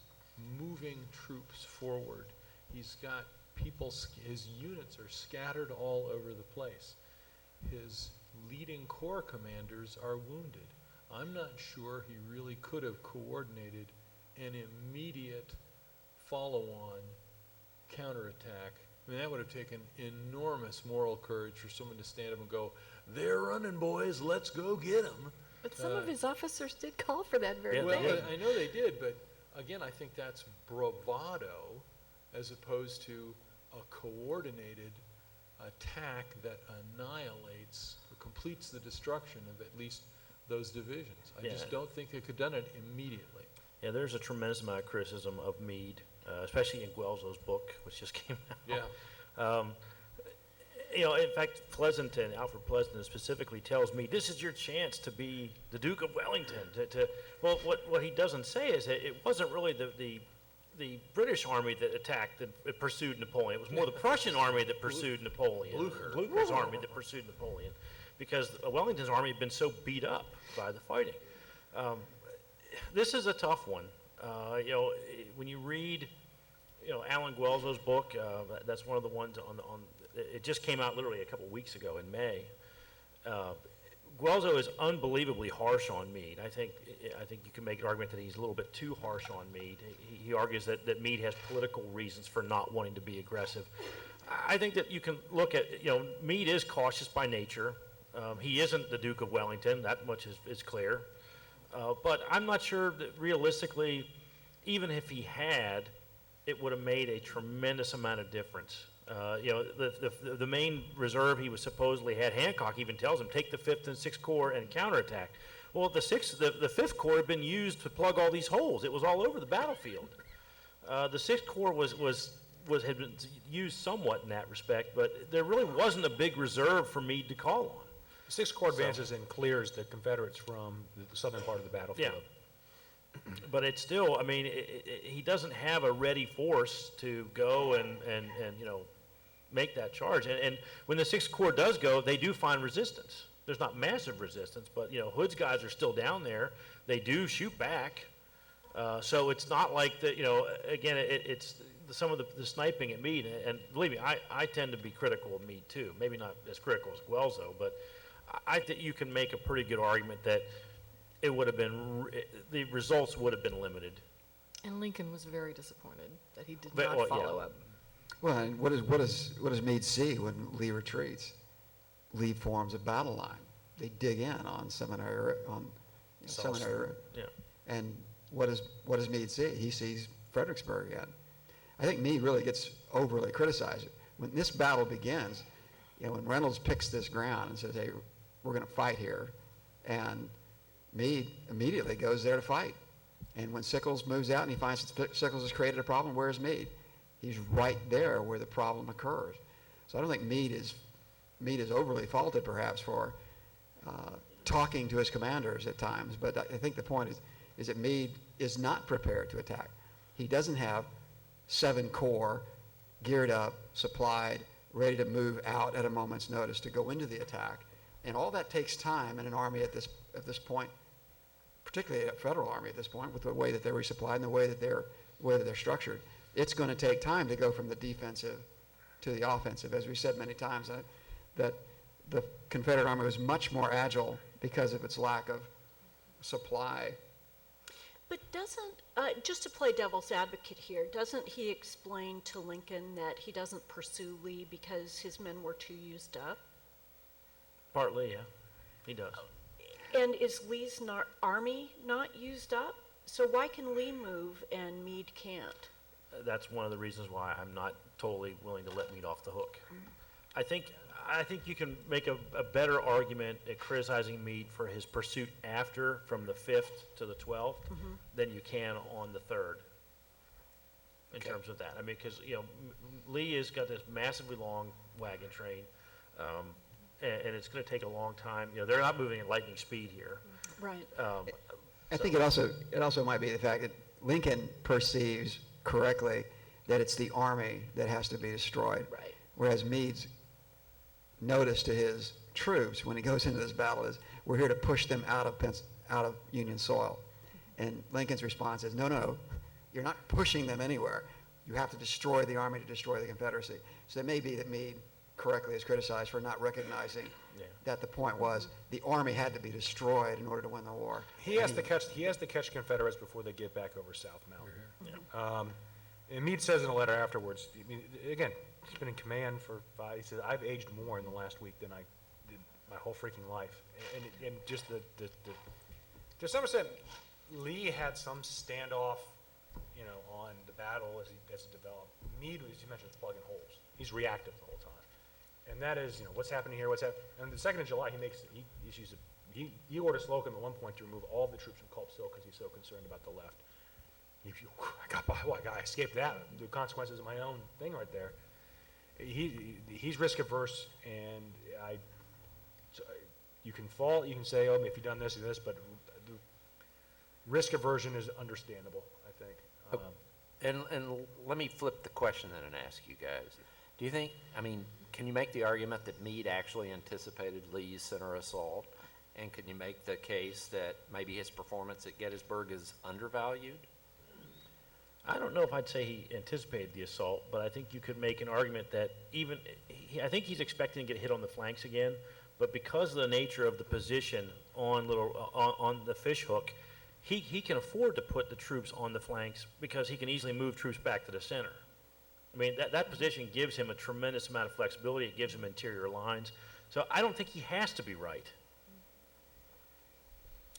moving troops forward. He's got people, his units are scattered all over the place. His leading corps commanders are wounded. I'm not sure he really could have coordinated an immediate follow-on counterattack. I mean, that would have taken enormous moral courage for someone to stand up and go, "They're running, boys, let's go get them." But some of his officers did call for that very Yeah, Well, thing. I know they did, but again, I think that's bravado as opposed to a coordinated attack that annihilates or completes the destruction of at least those divisions. I just Yeah. don't think they could have done it immediately. Yeah, there's a tremendous amount of criticism of Meade, especially in Guelzo's book, which just came out. Yeah. In fact, Alfred Pleasanton specifically tells me, this is your chance to be the Duke of Wellington. Well, what he doesn't say is that it wasn't really the British army that attacked that pursued Napoleon. It was more the Prussian army that pursued Napoleon. Blucher's army that pursued Napoleon, because Wellington's army had been so beat up by the fighting. This is a tough one. When you read, Alan Guelzo's book, that's one of the ones it just came out literally a couple weeks ago in May. Guelzo is unbelievably harsh on Meade. I think you can make an argument that he's a little bit too harsh on Meade. He argues that Meade has political reasons for not wanting to be aggressive. I think that you can look at, Meade is cautious by nature. He isn't the Duke of Wellington, that much is clear. But I'm not sure that realistically, even if he had, it would have made a tremendous amount of difference. The main reserve he was supposedly had, Hancock even tells him, take the 5th and 6th Corps and counterattack. Well, the 5th Corps had been used to plug all these holes. It was all over the battlefield. The 6th Corps had been used somewhat in that respect, but there really wasn't a big reserve for Meade to call on. The Sixth Corps advances and clears the Confederates from the southern part of the battlefield. But it's still, he doesn't have a ready force to go and make that charge. And when the 6th Corps does go, they do find resistance. There's not massive resistance, but, Hood's guys are still down there. They do shoot back. So it's not like again, it's some of the sniping at Meade. And believe me, I tend to be critical of Meade too. Maybe not as critical as Guelzo, but I think you can make a pretty good argument that it would have been, the results would have been limited. And Lincoln was very disappointed that he did But- not well, yeah. follow up. Well, and what does Meade see when Lee retreats? Lee forms a battle line. They dig in on Seminary, Yeah. and what does Meade see? He sees Fredericksburg again. I think Meade really gets overly criticized. When this battle begins, when Reynolds picks this ground and says, "Hey, we're going to fight here," and Meade immediately goes there to fight. And when Sickles moves out and he finds that Sickles has created a problem, where's Meade? He's right there where the problem occurs. So I don't think Meade is overly faulted perhaps for talking to his commanders at times, but I think the point is that Meade is not prepared to attack. He doesn't have 7 corps geared up, supplied, ready to move out at a moment's notice to go into the attack. And all that takes time in an army at this point, particularly a federal army at this point, with the way that they're resupplied and the way that they're structured. It's going to take time to go from the defensive to the offensive. As we said many times, that the Confederate Army was much more agile because of its lack of supply. But just to play devil's advocate here, doesn't he explain to Lincoln that he doesn't pursue Lee because his men were too used up? Partly, yeah, he does. And is Lee's army not used up? So why can Lee move and Meade can't? That's one of the reasons why I'm not totally willing to let Meade off the hook. I think I think you can make a better argument at criticizing Meade for his pursuit after, from the 5th to the 12th, than you can on the 3rd, in terms of that. I mean, because, Lee has got this massively long wagon train, and it's going to take a long time. They're not moving at lightning speed here. Right. I think it also might be the fact that Lincoln perceives correctly that it's the army that has to be destroyed. Right. Whereas Meade's notice to his troops when he goes into this battle is, we're here to push them out of Union soil. And Lincoln's response is, no, you're not pushing them anywhere. You have to destroy the army to destroy the Confederacy. So it may be that Meade correctly is criticized for not recognizing that the point was the army had to be destroyed in order to win the war. He has to catch Confederates before they get back over South Mountain. And Meade says in a letter afterwards, I mean, again, he's been in command for 5, he says, I've aged more in the last week than I did my whole freaking life. And just to some extent, Lee had some standoff, on the battle as it developed. Meade, as you mentioned, is plugging holes. He's reactive the whole time. And that is, what's happening here, what's happening. And the 2nd of July, he orders Slocum at one point to remove all the troops from Culps Hill because he's so concerned about the left. I escaped that. The consequences of my own thing right there. He's risk averse, and you can say, oh, if you've done this and this, but the risk aversion is understandable, I think. And let me flip the question then and ask you guys. Do you think, can you make the argument that Meade actually anticipated Lee's center assault? And can you make the case that maybe his performance at Gettysburg is undervalued? I don't know if I'd say he anticipated the assault, but I think you could make an argument that I think he's expecting to get hit on the flanks again, but because of the nature of the position on the fish hook, he can afford to put the troops on the flanks because he can easily move troops back to the center. I mean, that position gives him a tremendous amount of flexibility. It gives him interior lines. So I don't think he has to be right.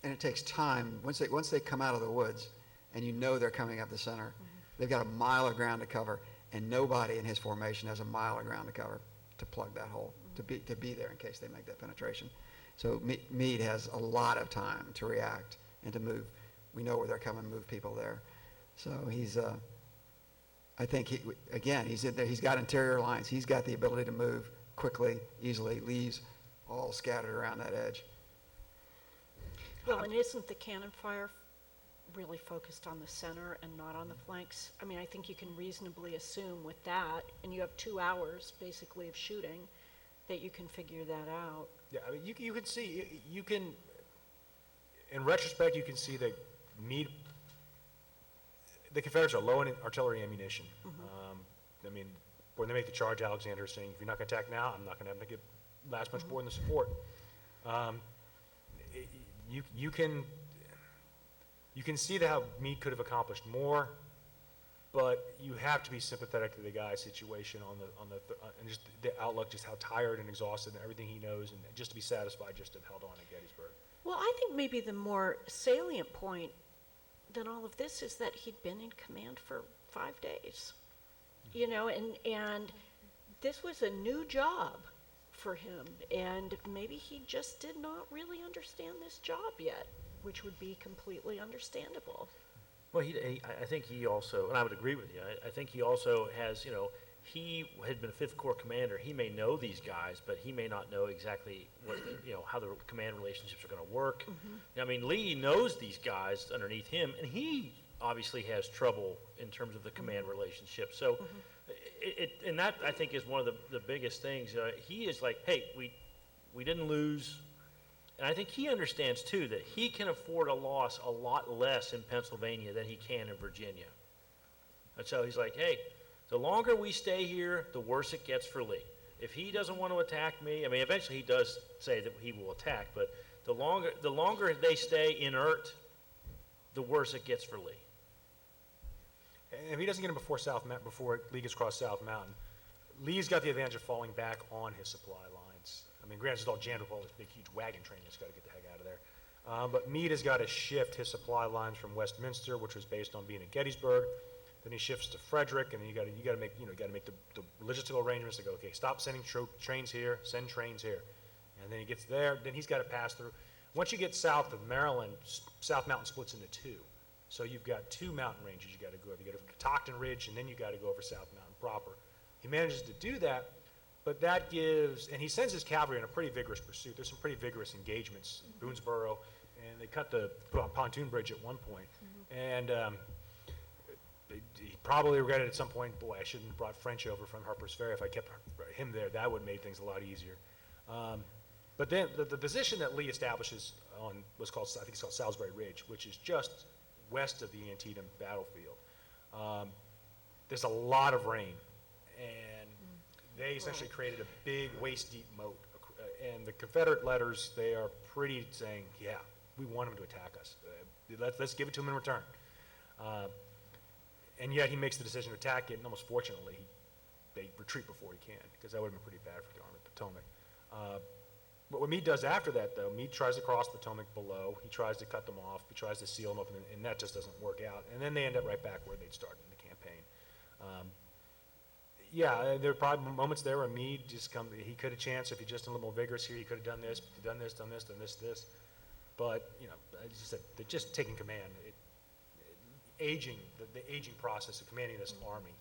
And it takes time. Once they come out of the woods and they're coming up the center, they've got a mile of ground to cover, and nobody in his formation has a mile of ground to cover to plug that hole, to be there in case they make that penetration. So Meade has a lot of time to react and to move. We know where they're coming, move people there. So he's, I think, he's in there. He's got interior lines. He's got the ability to move quickly, easily. Lee's all scattered around that edge. Well, and isn't the cannon fire really focused on the center and not on the flanks? I mean, I think you can reasonably assume with that, and you have 2 hours basically of shooting, that you can figure that out. Yeah, I mean, you can see, in retrospect, you can see that the Confederates are low in artillery ammunition. When they make the charge, Alexander is saying, if you're not going to attack now, I'm not going to have to get last much more than the support. You can see how Meade could have accomplished more, but you have to be sympathetic to the guy's situation and just the outlook, just how tired and exhausted and everything he knows, and just to be satisfied just to have held on at Gettysburg. Well, I think maybe the more salient point than all of this is that he'd been in command for 5 days, and this was a new job for him, and maybe he just did not really understand this job yet, which would be completely understandable. Well, I think he also, and I would agree with you, I think he also has, he had been a 5th Corps commander. He may know these guys, but he may not know exactly what, how the command relationships are going to work. Lee knows these guys underneath him, and he obviously has trouble in terms of the command relationship. So, and that I think is one of the biggest things. He is like, hey, we didn't lose. And I think he understands, too, that he can afford a loss a lot less in Pennsylvania than he can in Virginia. And so he's like, hey, the longer we stay here, the worse it gets for Lee. If he doesn't want to attack me, eventually he does say that he will attack, but the longer they stay inert, the worse it gets for Lee. And if he doesn't get him before Lee gets across South Mountain, Lee's got the advantage of falling back on his supply lines. Granted, it's all jammed up all this big, huge wagon train that's got to get the heck out of there. But Meade has got to shift his supply lines from Westminster, which was based on being at Gettysburg. Then he shifts to Frederick, and then you gotta make, the logistical arrangements to go, okay, stop sending trains here, send trains here. And then he gets there, then he's gotta pass through. Once you get south of Maryland, South Mountain splits into two. So you've got two mountain ranges you gotta go over. You gotta go to Tocton Ridge, and then you gotta go over South Mountain proper. He manages to do that, but that gives, and he sends his cavalry on a pretty vigorous pursuit. There's some pretty vigorous engagements, Boonesboro, and they cut the pontoon bridge at one point. And he probably regretted at some point, boy, I shouldn't have brought French over from Harper's Ferry. If I kept him there, that would have made things a lot easier. But then the position that Lee establishes on what's called, I think it's called Salisbury Ridge, which is just west of the Antietam battlefield. There's a lot of rain, and they essentially created a big waist-deep moat. And the Confederate letters, they are pretty saying, yeah, we want him to attack us. Let's give it to him in return. And yet he makes the decision to attack it, and almost fortunately, they retreat before he can, because that would have been pretty bad for the Army of the Potomac. But what Meade does after that, though, Meade tries to cross the Potomac below. He tries to cut them off. He tries to seal them up, and that just doesn't work out. And then they end up right back where they'd started in the campaign. There are probably moments there where Meade he could have chanced if he just a little more vigorous here. He could have done this. But, as you said, they're just taking command. The aging process of commanding this army.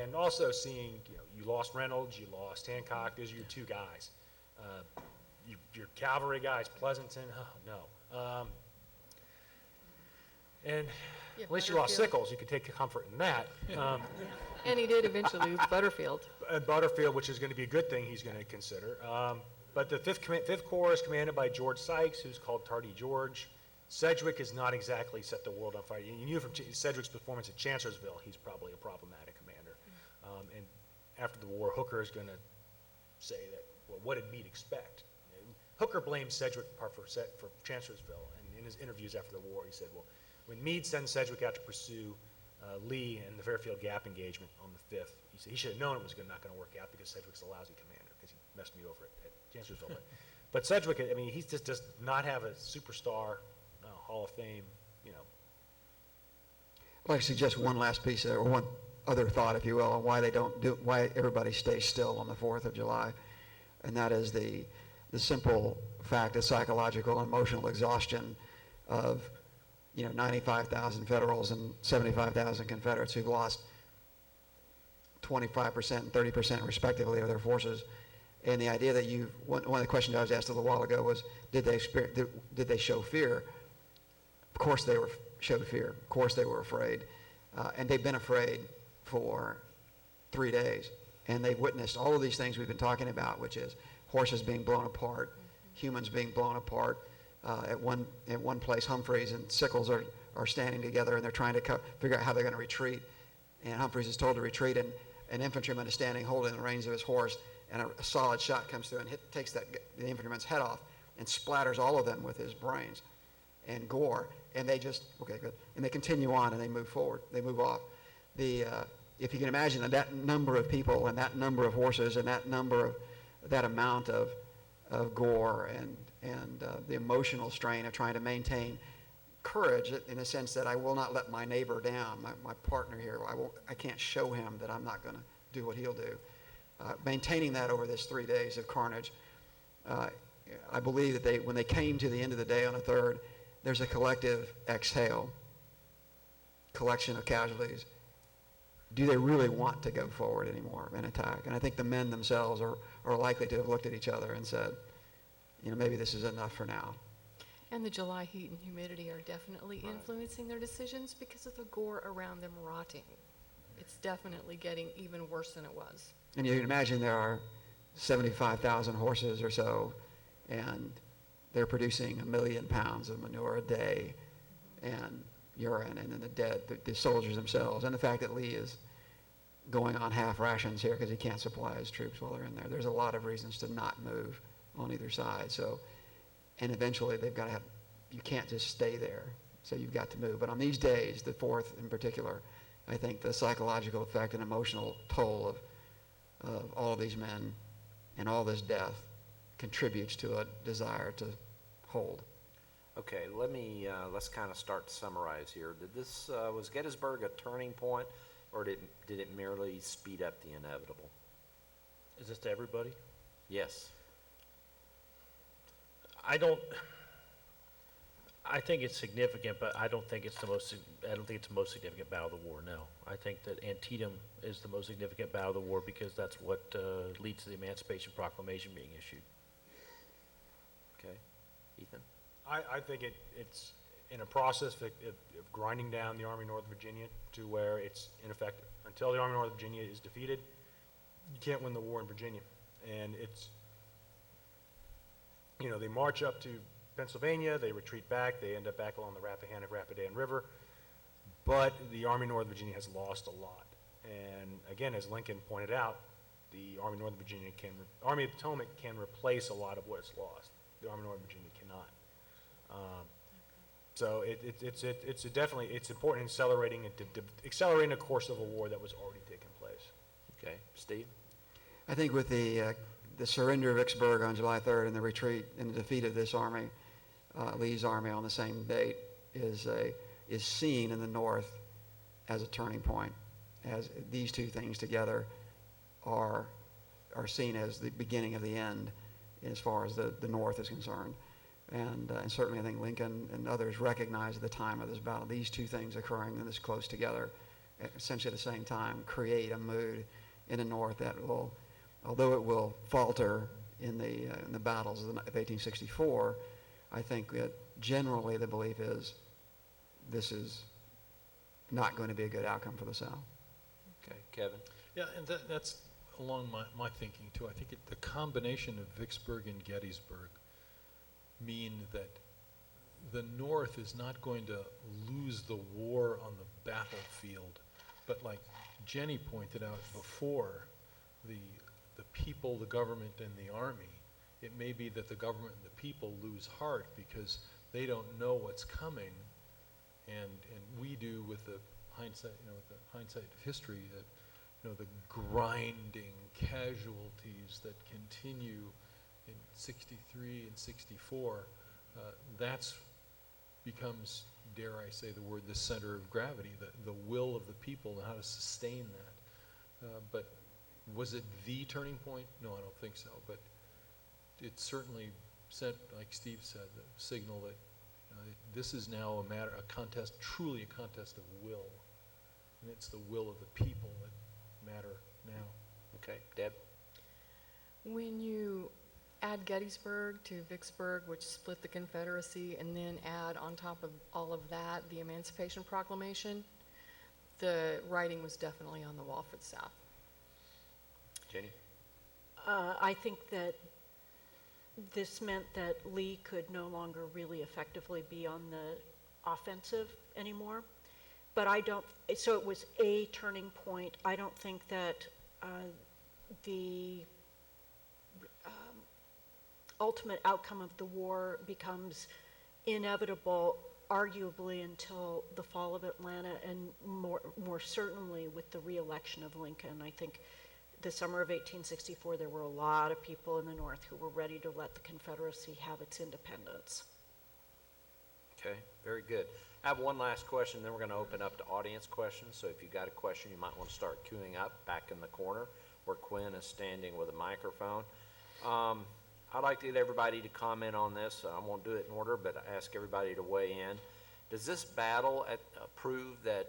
And also seeing, you lost Reynolds, you lost Hancock, those are your two guys. Your cavalry guys, Pleasanton, oh no. And Yeah, at least you lost Butterfield. Sickles, you could take comfort in that. And he did eventually lose Butterfield. Butterfield, which is going to be a good thing he's going to consider. But the Fifth Corps is commanded by George Sykes, who's called Tardy George. Sedgwick has not exactly set the world on fire. You knew from Sedgwick's performance at Chancellorsville, he's probably a problematic commander. And after the war, Hooker is going to say that, well, what did Meade expect? Hooker blamed Sedgwick for Chancellorsville, and in his interviews after the war, he said, well, when Meade sends Sedgwick out to pursue Lee in the Fairfield Gap engagement on the 5th, he said he should have known it was not going to work out because Sedgwick's a lousy commander because he messed me over at Chancellorsville. But Sedgwick, he just does not have a superstar Hall of Fame, I'd like to suggest one last piece, or one other thought, if you will, on why everybody stays still on the 4th of July, and that is the simple fact of psychological and emotional exhaustion of 95,000 Federals and 75,000 Confederates who've lost 25% and 30% respectively of their forces. And the idea that one of the questions I was asked a little while ago was, did they show fear? Of course they showed fear. Of course they were afraid. And they've been afraid for 3 days. And they've witnessed all of these things we've been talking about, which is horses being blown apart, humans being blown apart. At one place, Humphreys and Sickles are standing together, and they're trying to figure out how they're going to retreat. And Humphreys is told to retreat, and an infantryman is standing holding the reins of his horse, and a solid shot comes through and takes the infantryman's head off and splatters all of them with his brains and gore. And they just, okay, good. And they continue on, and they move forward. They move off. If you can imagine that number of people and that number of horses and that amount of gore and the emotional strain of trying to maintain courage in the sense that I will not let my neighbor down, my partner here. I can't show him that I'm not going to do what he'll do. Maintaining that over this 3 days of carnage, I believe that when they came to the end of the day on the 3rd, there's a collective exhale, collection of casualties. Do they really want to go forward anymore and attack? And I think the men themselves are likely to have looked at each other and said, maybe this is enough for now. And the July heat and humidity are definitely influencing their decisions because of the gore around them rotting. It's definitely getting even worse than it was. And you can imagine there are 75,000 horses or so, and they're producing 1 million pounds of manure a day, and urine, and then the soldiers themselves, and the fact that Lee is going on half rations here because he can't supply his troops while they're in there. There's a lot of reasons to not move on either side. So, and eventually they've got to you can't just stay there. So you've got to move. But on these days, the 4th in particular, I think the psychological effect and emotional toll of all of these men and all this death contributes to a desire to hold. Okay, let's kind of start to summarize here. Was Gettysburg a turning point, or did it merely speed up the inevitable? Is this to everybody? Yes. I think it's significant, but I don't think it's the most significant battle of the war, no. I think that Antietam is the most significant battle of the war because that's what leads to the Emancipation Proclamation being issued. Okay. Ethan? I think it's in a process of grinding down the Army of Northern Virginia to where it's ineffective. Until the Army of Northern Virginia is defeated, you can't win the war in Virginia. And it's, they march up to Pennsylvania, they retreat back, they end up back along the Rappahannock, Rapidan River, but the Army of Northern Virginia has lost a lot. And again, as Lincoln pointed out, the Army of Northern Virginia Army of the Potomac can replace a lot of what it's lost. The Army of Northern Virginia cannot. So it's definitely important in accelerating a course of a war that was already taking place. Okay. Steve? I think with the surrender of Vicksburg on July 3rd and the retreat and the defeat of this army, Lee's army on the same date is seen in the North as a turning point, as these two things together are seen as the beginning of the end as far as the North is concerned. And certainly I think Lincoln and others recognized at the time of this battle, these two things occurring this close together, essentially at the same time, create a mood in the North that will, although it will falter in the battles of 1864, I think that generally the belief is this is not going to be a good outcome for the South. Okay. Kevin? Yeah, and that's along my thinking too. I think the combination of Vicksburg and Gettysburg mean that the North is not going to lose the war on the battlefield, but like Jenny pointed out before, the people, the government, and the army, it may be that the government and the people lose heart because they don't know what's coming, and we do with the hindsight, with the hindsight of history, that the grinding casualties that continue in 63 and 64, that's becomes, dare I say the word, the center of gravity, the will of the people and how to sustain that. But was it the turning point? No, I don't think so. But it certainly sent, like Steve said, the signal that this is now a contest, truly a contest of will. And it's the will of the people that matter now. Okay. Deb? When you add Gettysburg to Vicksburg, which split the Confederacy, and then add on top of all of that the Emancipation Proclamation, the writing was definitely on the wall for the South. Jenny? I think that this meant that Lee could no longer really effectively be on the offensive anymore. But so it was a turning point. I don't think that the ultimate outcome of the war becomes inevitable, arguably until the fall of Atlanta, and more certainly with the re-election of Lincoln. I think the summer of 1864, there were a lot of people in the North who were ready to let the Confederacy have its independence. Okay, very good. I have one last question, then we're going to open up to audience questions. So if you've got a question, you might want to start queuing up back in the corner where Quinn is standing with a microphone. I'd like to get everybody to comment on this. I won't do it in order, but I ask everybody to weigh in. Does this battle prove that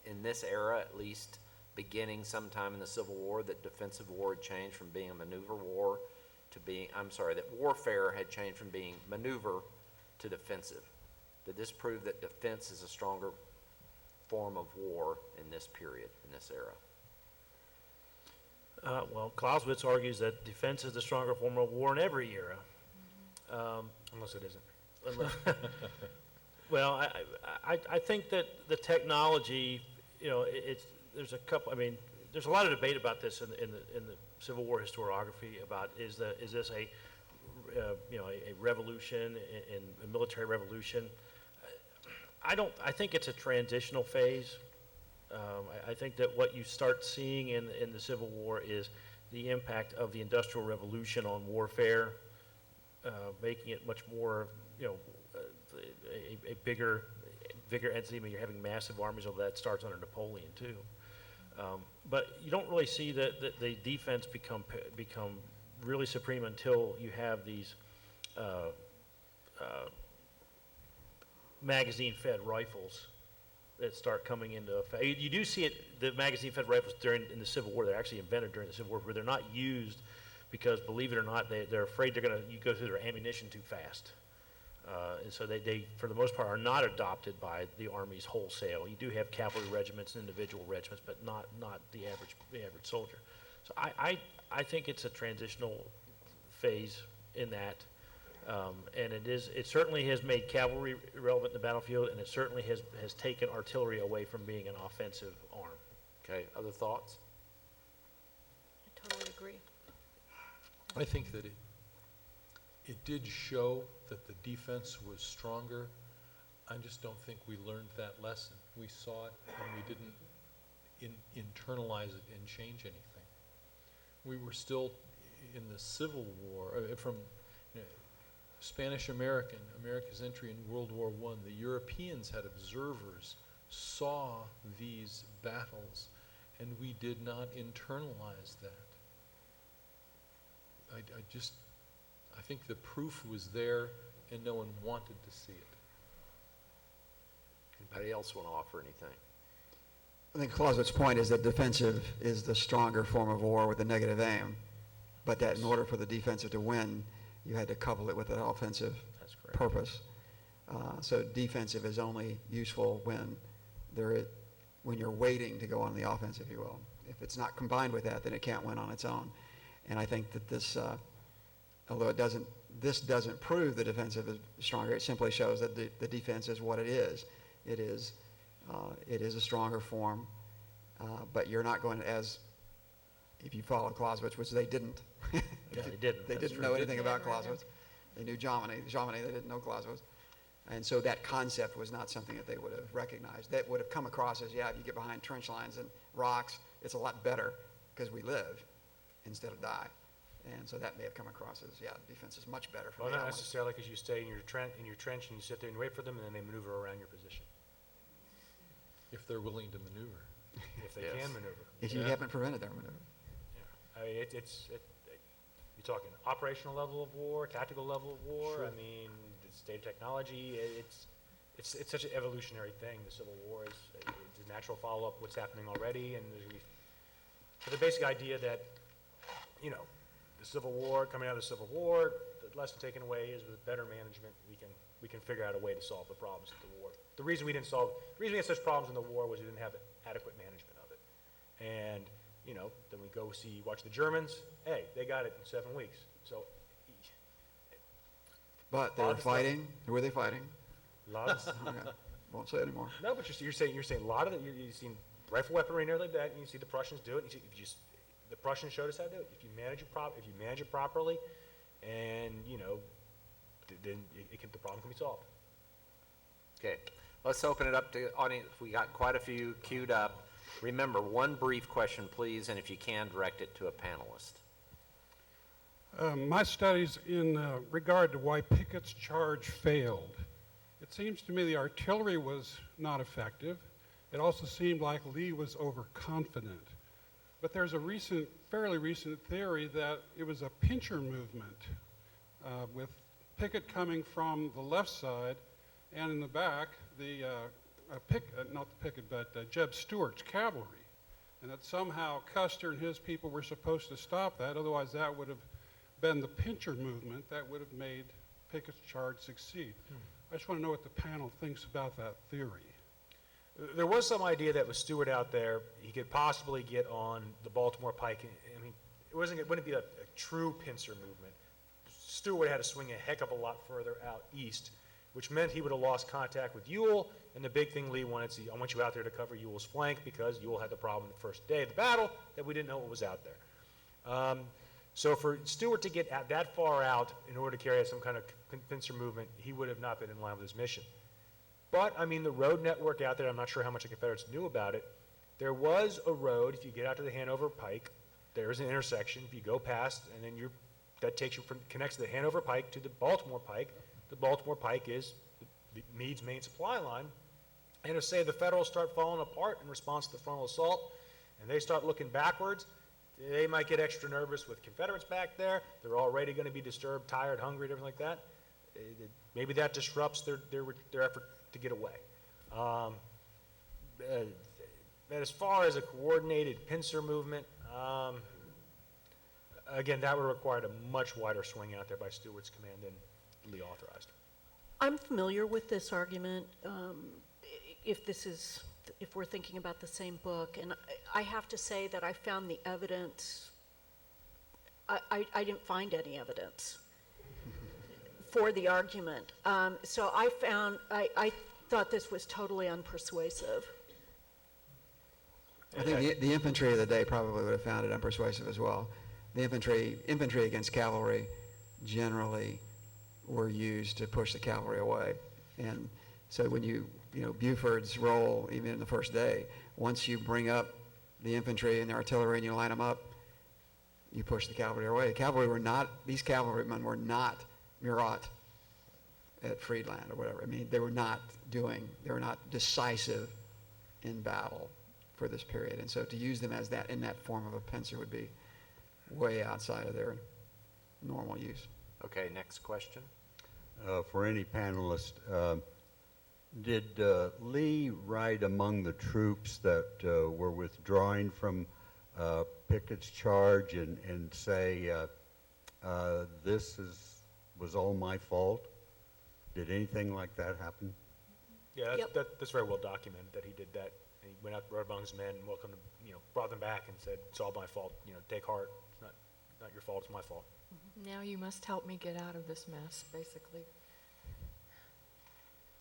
in this era, at least beginning sometime in the Civil War, that defensive war had changed from being a maneuver war to being, that warfare had changed from being maneuver to defensive? Did this prove that defense is a stronger form of war in this period, in this era? Well, Clausewitz argues that defense is the stronger form of war in every era. Unless it isn't. Well, I think that the technology, there's a couple. There's a lot of debate about this in the Civil War historiography about is this a revolution, in a military revolution. I think it's a transitional phase. I think that what you start seeing in the Civil War is the impact of the Industrial Revolution on warfare making it much more, a bigger entity. I mean, you're having massive armies, although that starts under Napoleon too. But you don't really see the defense become really supreme until you have these magazine-fed rifles that start coming into effect. You do see it, the magazine-fed rifles in the Civil War. They're actually invented during the Civil War, where they're not used because, believe it or not, they're afraid you go through their ammunition too fast. And so they, for the most part, are not adopted by the armies wholesale. You do have cavalry regiments and individual regiments, but not the average soldier. So I think it's a transitional phase in that. And it certainly has made cavalry irrelevant in the battlefield, and it certainly has taken artillery away from being an offensive arm. Okay, other thoughts? I totally agree. I think that it did show that the defense was stronger. I just don't think we learned that lesson. We saw it and we didn't internalize it and change anything. We were still in the Civil War, from Spanish-American, America's entry in World War I. The Europeans had observers, saw these battles, and we did not internalize that. I think the proof was there and no one wanted to see it. Anybody else want to offer anything? I think Clausewitz's point is that defensive is the stronger form of war with a negative aim, but that in order for the defensive to win, you had to couple it with an offensive That's correct. purpose. So defensive is only useful when you're waiting to go on the offense, if you will. If it's not combined with that, then it can't win on its own. And I think that this, although this doesn't prove the defensive is stronger, it simply shows that the defense is what it is. It is a stronger form, but you're not going to, if you follow Clausewitz, which they didn't. Yeah, they didn't. They That's didn't true. know anything about Yeah, right. Clausewitz. They knew Jomini, they didn't know Clausewitz. And so that concept was not something that they would have recognized. That would have come across as, if you get behind trench lines and rocks, it's a lot better because we live instead of die. And so that may have come across as, defense is much better for Well, the not Allies. necessarily, because you stay in your trench and you sit there and you wait for them, and then they maneuver around your position, If they're willing to maneuver. if they Yes. can maneuver. If you haven't prevented their maneuver. I mean, you're talking operational level of war, tactical level of war. Sure. I mean, it's data technology. It's such an evolutionary thing. The Civil War is it's a natural follow-up of what's happening already, and the basic idea that, the Civil War, coming out of the Civil War, the lesson taken away is with better management, we can figure out a way to solve the problems of the war. The reason we had such problems in the war was we didn't have adequate management of it. And, then we go watch the Germans. Hey, they got it in 7 weeks. So, But they were Lot of stuff. fighting. Who were they fighting? a lot of, Okay. Won't say anymore. no, but you're saying a lot of it, you've seen rifle weaponry and everything like that, and you see the Prussians do it, and the Prussians showed us how to do it. If you manage it properly, and, then the problem can be solved. Okay, let's open it up to audience. We got quite a few queued up. Remember, one brief question, please, and if you can, direct it to a panelist. My studies in regard to why Picketts Charge failed. It seems to me the artillery was not effective. It also seemed like Lee was overconfident. But there's a fairly recent theory that it was a pincher movement with Pickett coming from the left side, and in the back, Jeb Stuart's cavalry. And that somehow Custer and his people were supposed to stop that, otherwise that would have been the pincher movement that would have made Pickett's Charge succeed. I just want to know what the panel thinks about that theory. There was some idea that with Stewart out there, he could possibly get on the Baltimore Pike. I mean, it wouldn't be a true pincer movement. Stewart would have had to swing a heck of a lot further out east, which meant he would have lost contact with Ewell. And the big thing Lee wanted to see, I want you out there to cover Ewell's flank, because Ewell had the problem the first day of the battle that we didn't know what was out there. So for Stewart to get that far out in order to carry out some kind of pincer movement, he would have not been in line with his mission. But, I mean, the road network out there, I'm not sure how much the Confederates knew about it. There was a road, if you get out to the Hanover Pike, there's an intersection. If you go past, and then you're that takes you connects the Hanover Pike to the Baltimore Pike. The Baltimore Pike is the Meade's main supply line. And if, say, the Federals start falling apart in response to the frontal assault, and they start looking backwards, they might get extra nervous with Confederates back there. They're already going to be disturbed, tired, hungry, and everything like that. Maybe that disrupts their effort to get away. But as far as a coordinated pincer movement, again, that would have required a much wider swing out there by Stewart's command than Lee authorized. I'm familiar with this argument, if we're thinking about the same book, and I have to say that I found the evidence, I didn't find any evidence for the argument. So I thought this was totally unpersuasive. I think the infantry of the day probably would have found it unpersuasive as well. The infantry against cavalry generally were used to push the cavalry away. And so when Buford's role, even in the first day, once you bring up the infantry and the artillery and you line them up, you push the cavalry away. These cavalrymen were not Murat at Friedland or whatever. I mean, they were not decisive in battle for this period. And so to use them as that, in that form of a pincer, would be way outside of their normal use. Okay, next question. For any panelist, did Lee write among the troops that were withdrawing from Pickett's Charge and say, this was all my fault? Did anything like that happen? Yeah, Yep. that's very well documented that he did that. And he went out, wrote among his men, and welcomed them, brought them back and said, it's all my fault. Take heart. It's not your fault. It's my fault. Now you must help me get out of this mess, basically.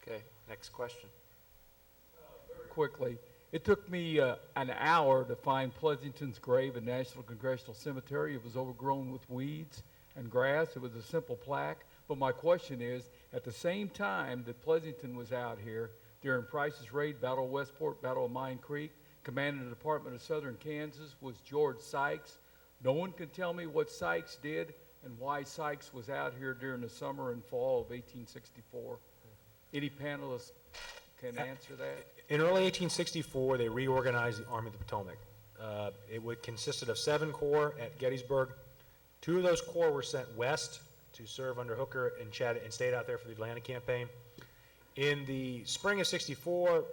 Okay, next question. Quickly, it took me an hour to find Pleasanton's grave in National Congressional Cemetery. It was overgrown with weeds and grass. It was a simple plaque. But my question is, at the same time that Pleasanton was out here, during Price's raid, Battle of Westport, Battle of Mine Creek, commanding the Department of Southern Kansas was George Sykes. No one can tell me what Sykes did and why Sykes was out here during the summer and fall of 1864. Any panelists can answer that? In early 1864, they reorganized the Army of the Potomac. It consisted of 7 corps at Gettysburg. 2 of those corps were sent west to serve under Hooker and stayed out there for the Atlanta campaign. In the spring of 64,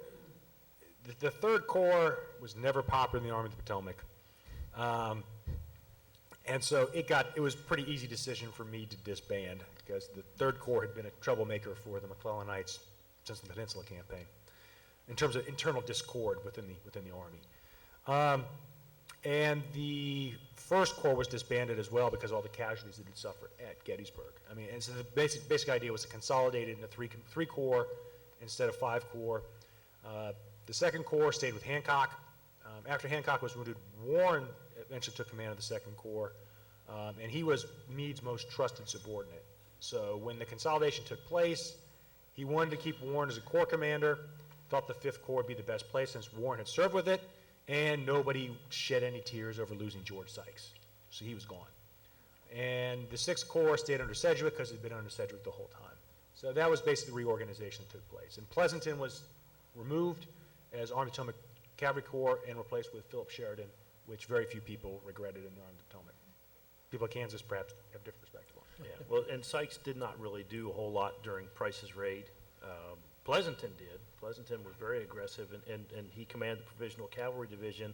the 3rd Corps was never popular in the Army of the Potomac. And so it was a pretty easy decision for Meade to disband because the 3rd Corps had been a troublemaker for the McClellanites since the Peninsula Campaign in terms of internal discord within the Army. And the 1st Corps was disbanded as well because of all the casualties it had suffered at Gettysburg. I mean, and so the basic idea was to consolidate it into 3 Corps instead of 5 Corps. The 2nd Corps stayed with Hancock. After Hancock was wounded, Warren eventually took command of the 2nd Corps, and he was Meade's most trusted subordinate. So when the consolidation took place, he wanted to keep Warren as a corps commander, thought the 5th Corps would be the best place since Warren had served with it, and nobody shed any tears over losing George Sykes. So he was gone. And the 6th Corps stayed under Sedgwick because it had been under Sedgwick the whole time. So that was basically the reorganization that took place. And Pleasanton was removed as Army of the Potomac Cavalry Corps and replaced with Philip Sheridan, which very few people regretted in the Army of the Potomac. People of Kansas perhaps have different perspective on it. Yeah, well, and Sykes did not really do a whole lot during Price's raid. Pleasanton did. Pleasanton was very aggressive, and he commanded the Provisional Cavalry Division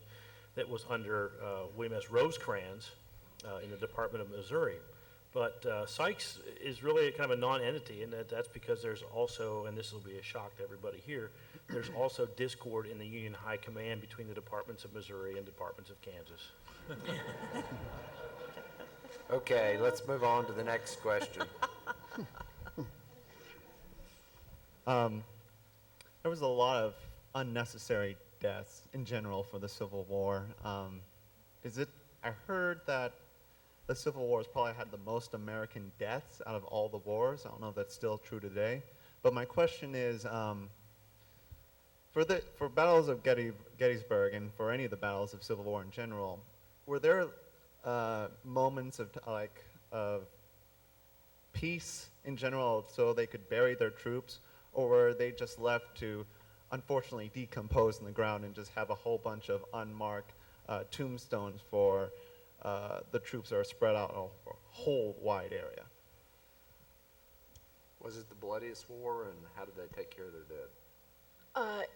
that was under William S. Rosecrans in the Department of Missouri. But Sykes is really kind of a non-entity, and that's because there's also, and this will be a shock to everybody here, there's also discord in the Union High Command between the Departments of Missouri and Departments of Kansas. Okay, let's move on to the next question. There was a lot of unnecessary deaths in general for the Civil War. I heard that the Civil War has probably had the most American deaths out of all the wars. I don't know if that's still true today. But my question is, for battles of Gettysburg and for any of the battles of Civil War in general, were there moments of of peace in general, so they could bury their troops, or were they just left to, unfortunately, decompose in the ground and just have a whole bunch of unmarked tombstones for the troops that are spread out over a whole wide area? Was it the bloodiest war, and how did they take care of their dead?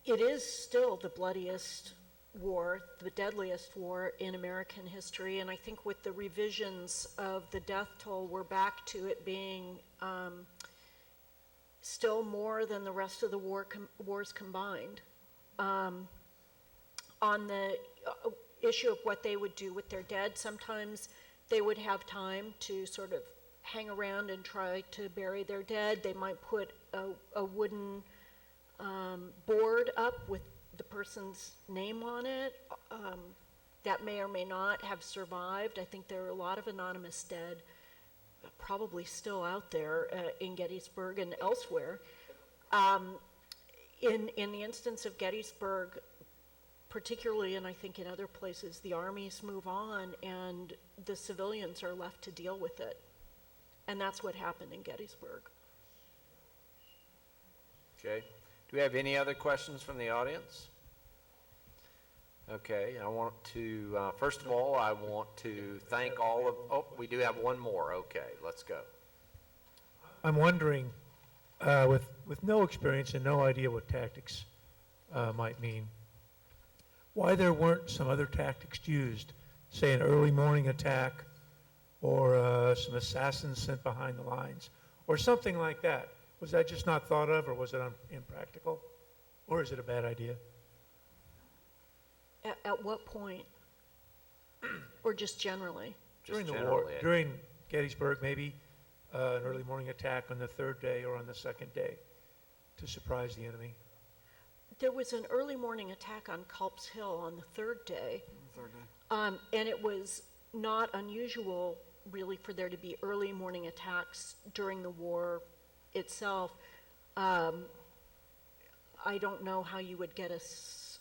It is still the bloodiest war, the deadliest war in American history, and I think with the revisions of the death toll, we're back to it being still more than the rest of the wars combined. On the issue of what they would do with their dead, sometimes they would have time to sort of hang around and try to bury their dead. They might put a wooden board up with the person's name on it. That may or may not have survived. I think there are a lot of anonymous dead probably still out there in Gettysburg and elsewhere. In the instance of Gettysburg, particularly, and I think in other places, the armies move on and the civilians are left to deal with it. And that's what happened in Gettysburg. Okay. Do we have any other questions from the audience? Okay, I want to, first of all, I want to thank all of, oh, we do have one more. Okay, let's go. I'm wondering, with no experience and no idea what tactics might mean, why there weren't some other tactics used, say an early morning attack, or some assassins sent behind the lines, or something like that. Was that just not thought of, or was it impractical? Or is it a bad idea? At what point? Or just generally? During the war, generally, during Gettysburg, maybe an early morning attack on the third day or on the second day to surprise the enemy. There was an early morning attack on Culps Hill on the third day. And it was not unusual, really, for there to be early morning attacks during the war itself. I don't know how you would get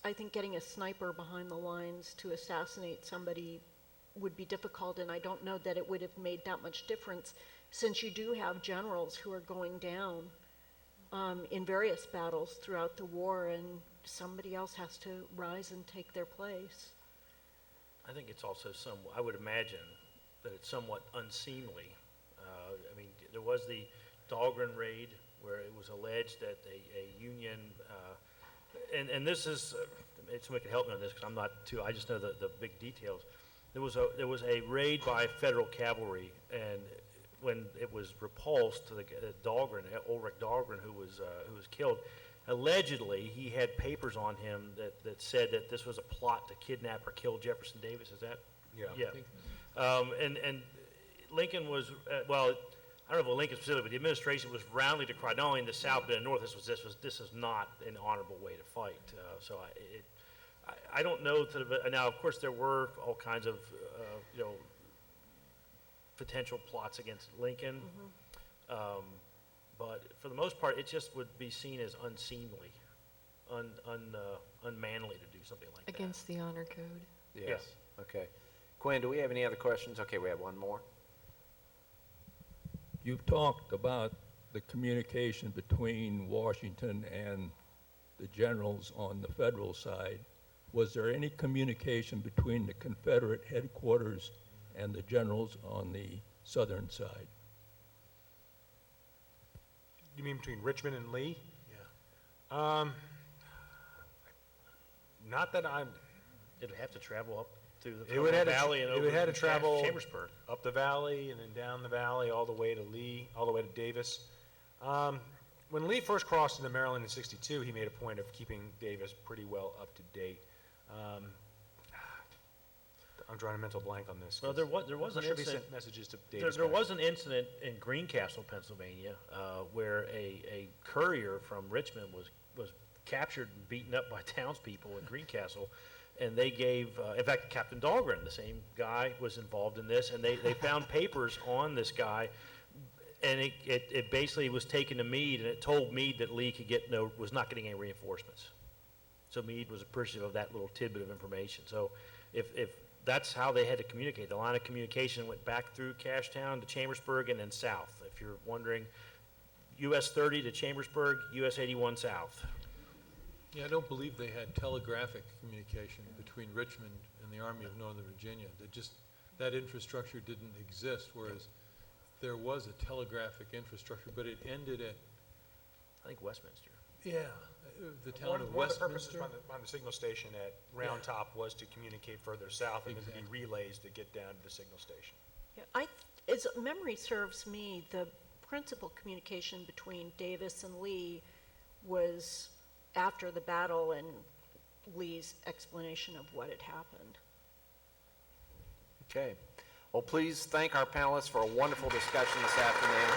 I think getting a sniper behind the lines to assassinate somebody would be difficult, and I don't know that it would have made that much difference, since you do have generals who are going down in various battles throughout the war, and somebody else has to rise and take their place. I think it's also I would imagine that it's somewhat unseemly. I mean, there was the Dahlgren raid where it was alleged that a Union, and this is, somebody can help me on this because I'm not I just know the big details. There was a raid by federal cavalry, and when it was repulsed to the Dahlgren, Ulrich Dahlgren, who was killed, allegedly he had papers on him that said that this was a plot to kidnap or kill Jefferson Davis. Is that? Yeah. And Lincoln was, well, I don't know if Lincoln specifically, but the administration was roundly decried, not only in the South but in the North. This is not an honorable way to fight. So I don't know. Now, of course, there were all kinds of potential plots against Lincoln, but for the most part, it just would be seen as unseemly, unmanly to do something like that. Against the honor code. Yes. Yeah. Okay. Quinn, do we have any other questions? Okay, we have one more. You've talked about the communication between Washington and the generals on the federal side. Was there any communication between the Confederate headquarters and the generals on the southern side? You mean between Richmond and Lee? Yeah. Not that I'm. It would have to travel up through the It would have valley and over it would have to travel Chambersburg. up the valley and then down the valley all the way to Lee, all the way to Davis. When Lee first crossed into Maryland in '62, he made a point of keeping Davis pretty well up to date. I'm drawing a mental blank on this. Well, there was an There should be incident. sent messages to Davis. There was an incident in Greencastle, Pennsylvania, where a courier from Richmond was captured and beaten up by townspeople in Greencastle, and they gave, in fact, Captain Dahlgren, the same guy, was involved in this, and they found papers on this guy, and it basically was taken to Meade, and it told Meade that Lee was not getting any reinforcements. So Meade was appreciative of that little tidbit of information. So if that's how they had to communicate. The line of communication went back through Cashtown to Chambersburg and then south. If you're wondering, US 30 to Chambersburg, US 81 south. Yeah, I don't believe they had telegraphic communication between Richmond and the Army of Northern Virginia. That infrastructure didn't exist, whereas there was a telegraphic infrastructure, but it ended at, I think Westminster. the town of One of the purposes Westminster. on the signal station at Round Top was to communicate further south, and there'd be relays to get down to the signal station. Yeah, as memory serves me, the principal communication between Davis and Lee was after the battle and Lee's explanation of what had happened. Okay. Well, please thank our panelists for a wonderful discussion this afternoon.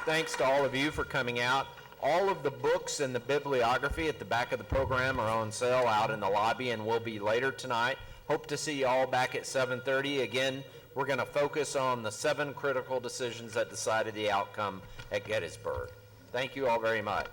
Thanks to all of you for coming out. All of the books and the bibliography at the back of the program are on sale out in the lobby and will be later tonight. Hope to see you all back at 7:30. Again, we're going to focus on the 7 critical decisions that decided the outcome at Gettysburg. Thank you all very much.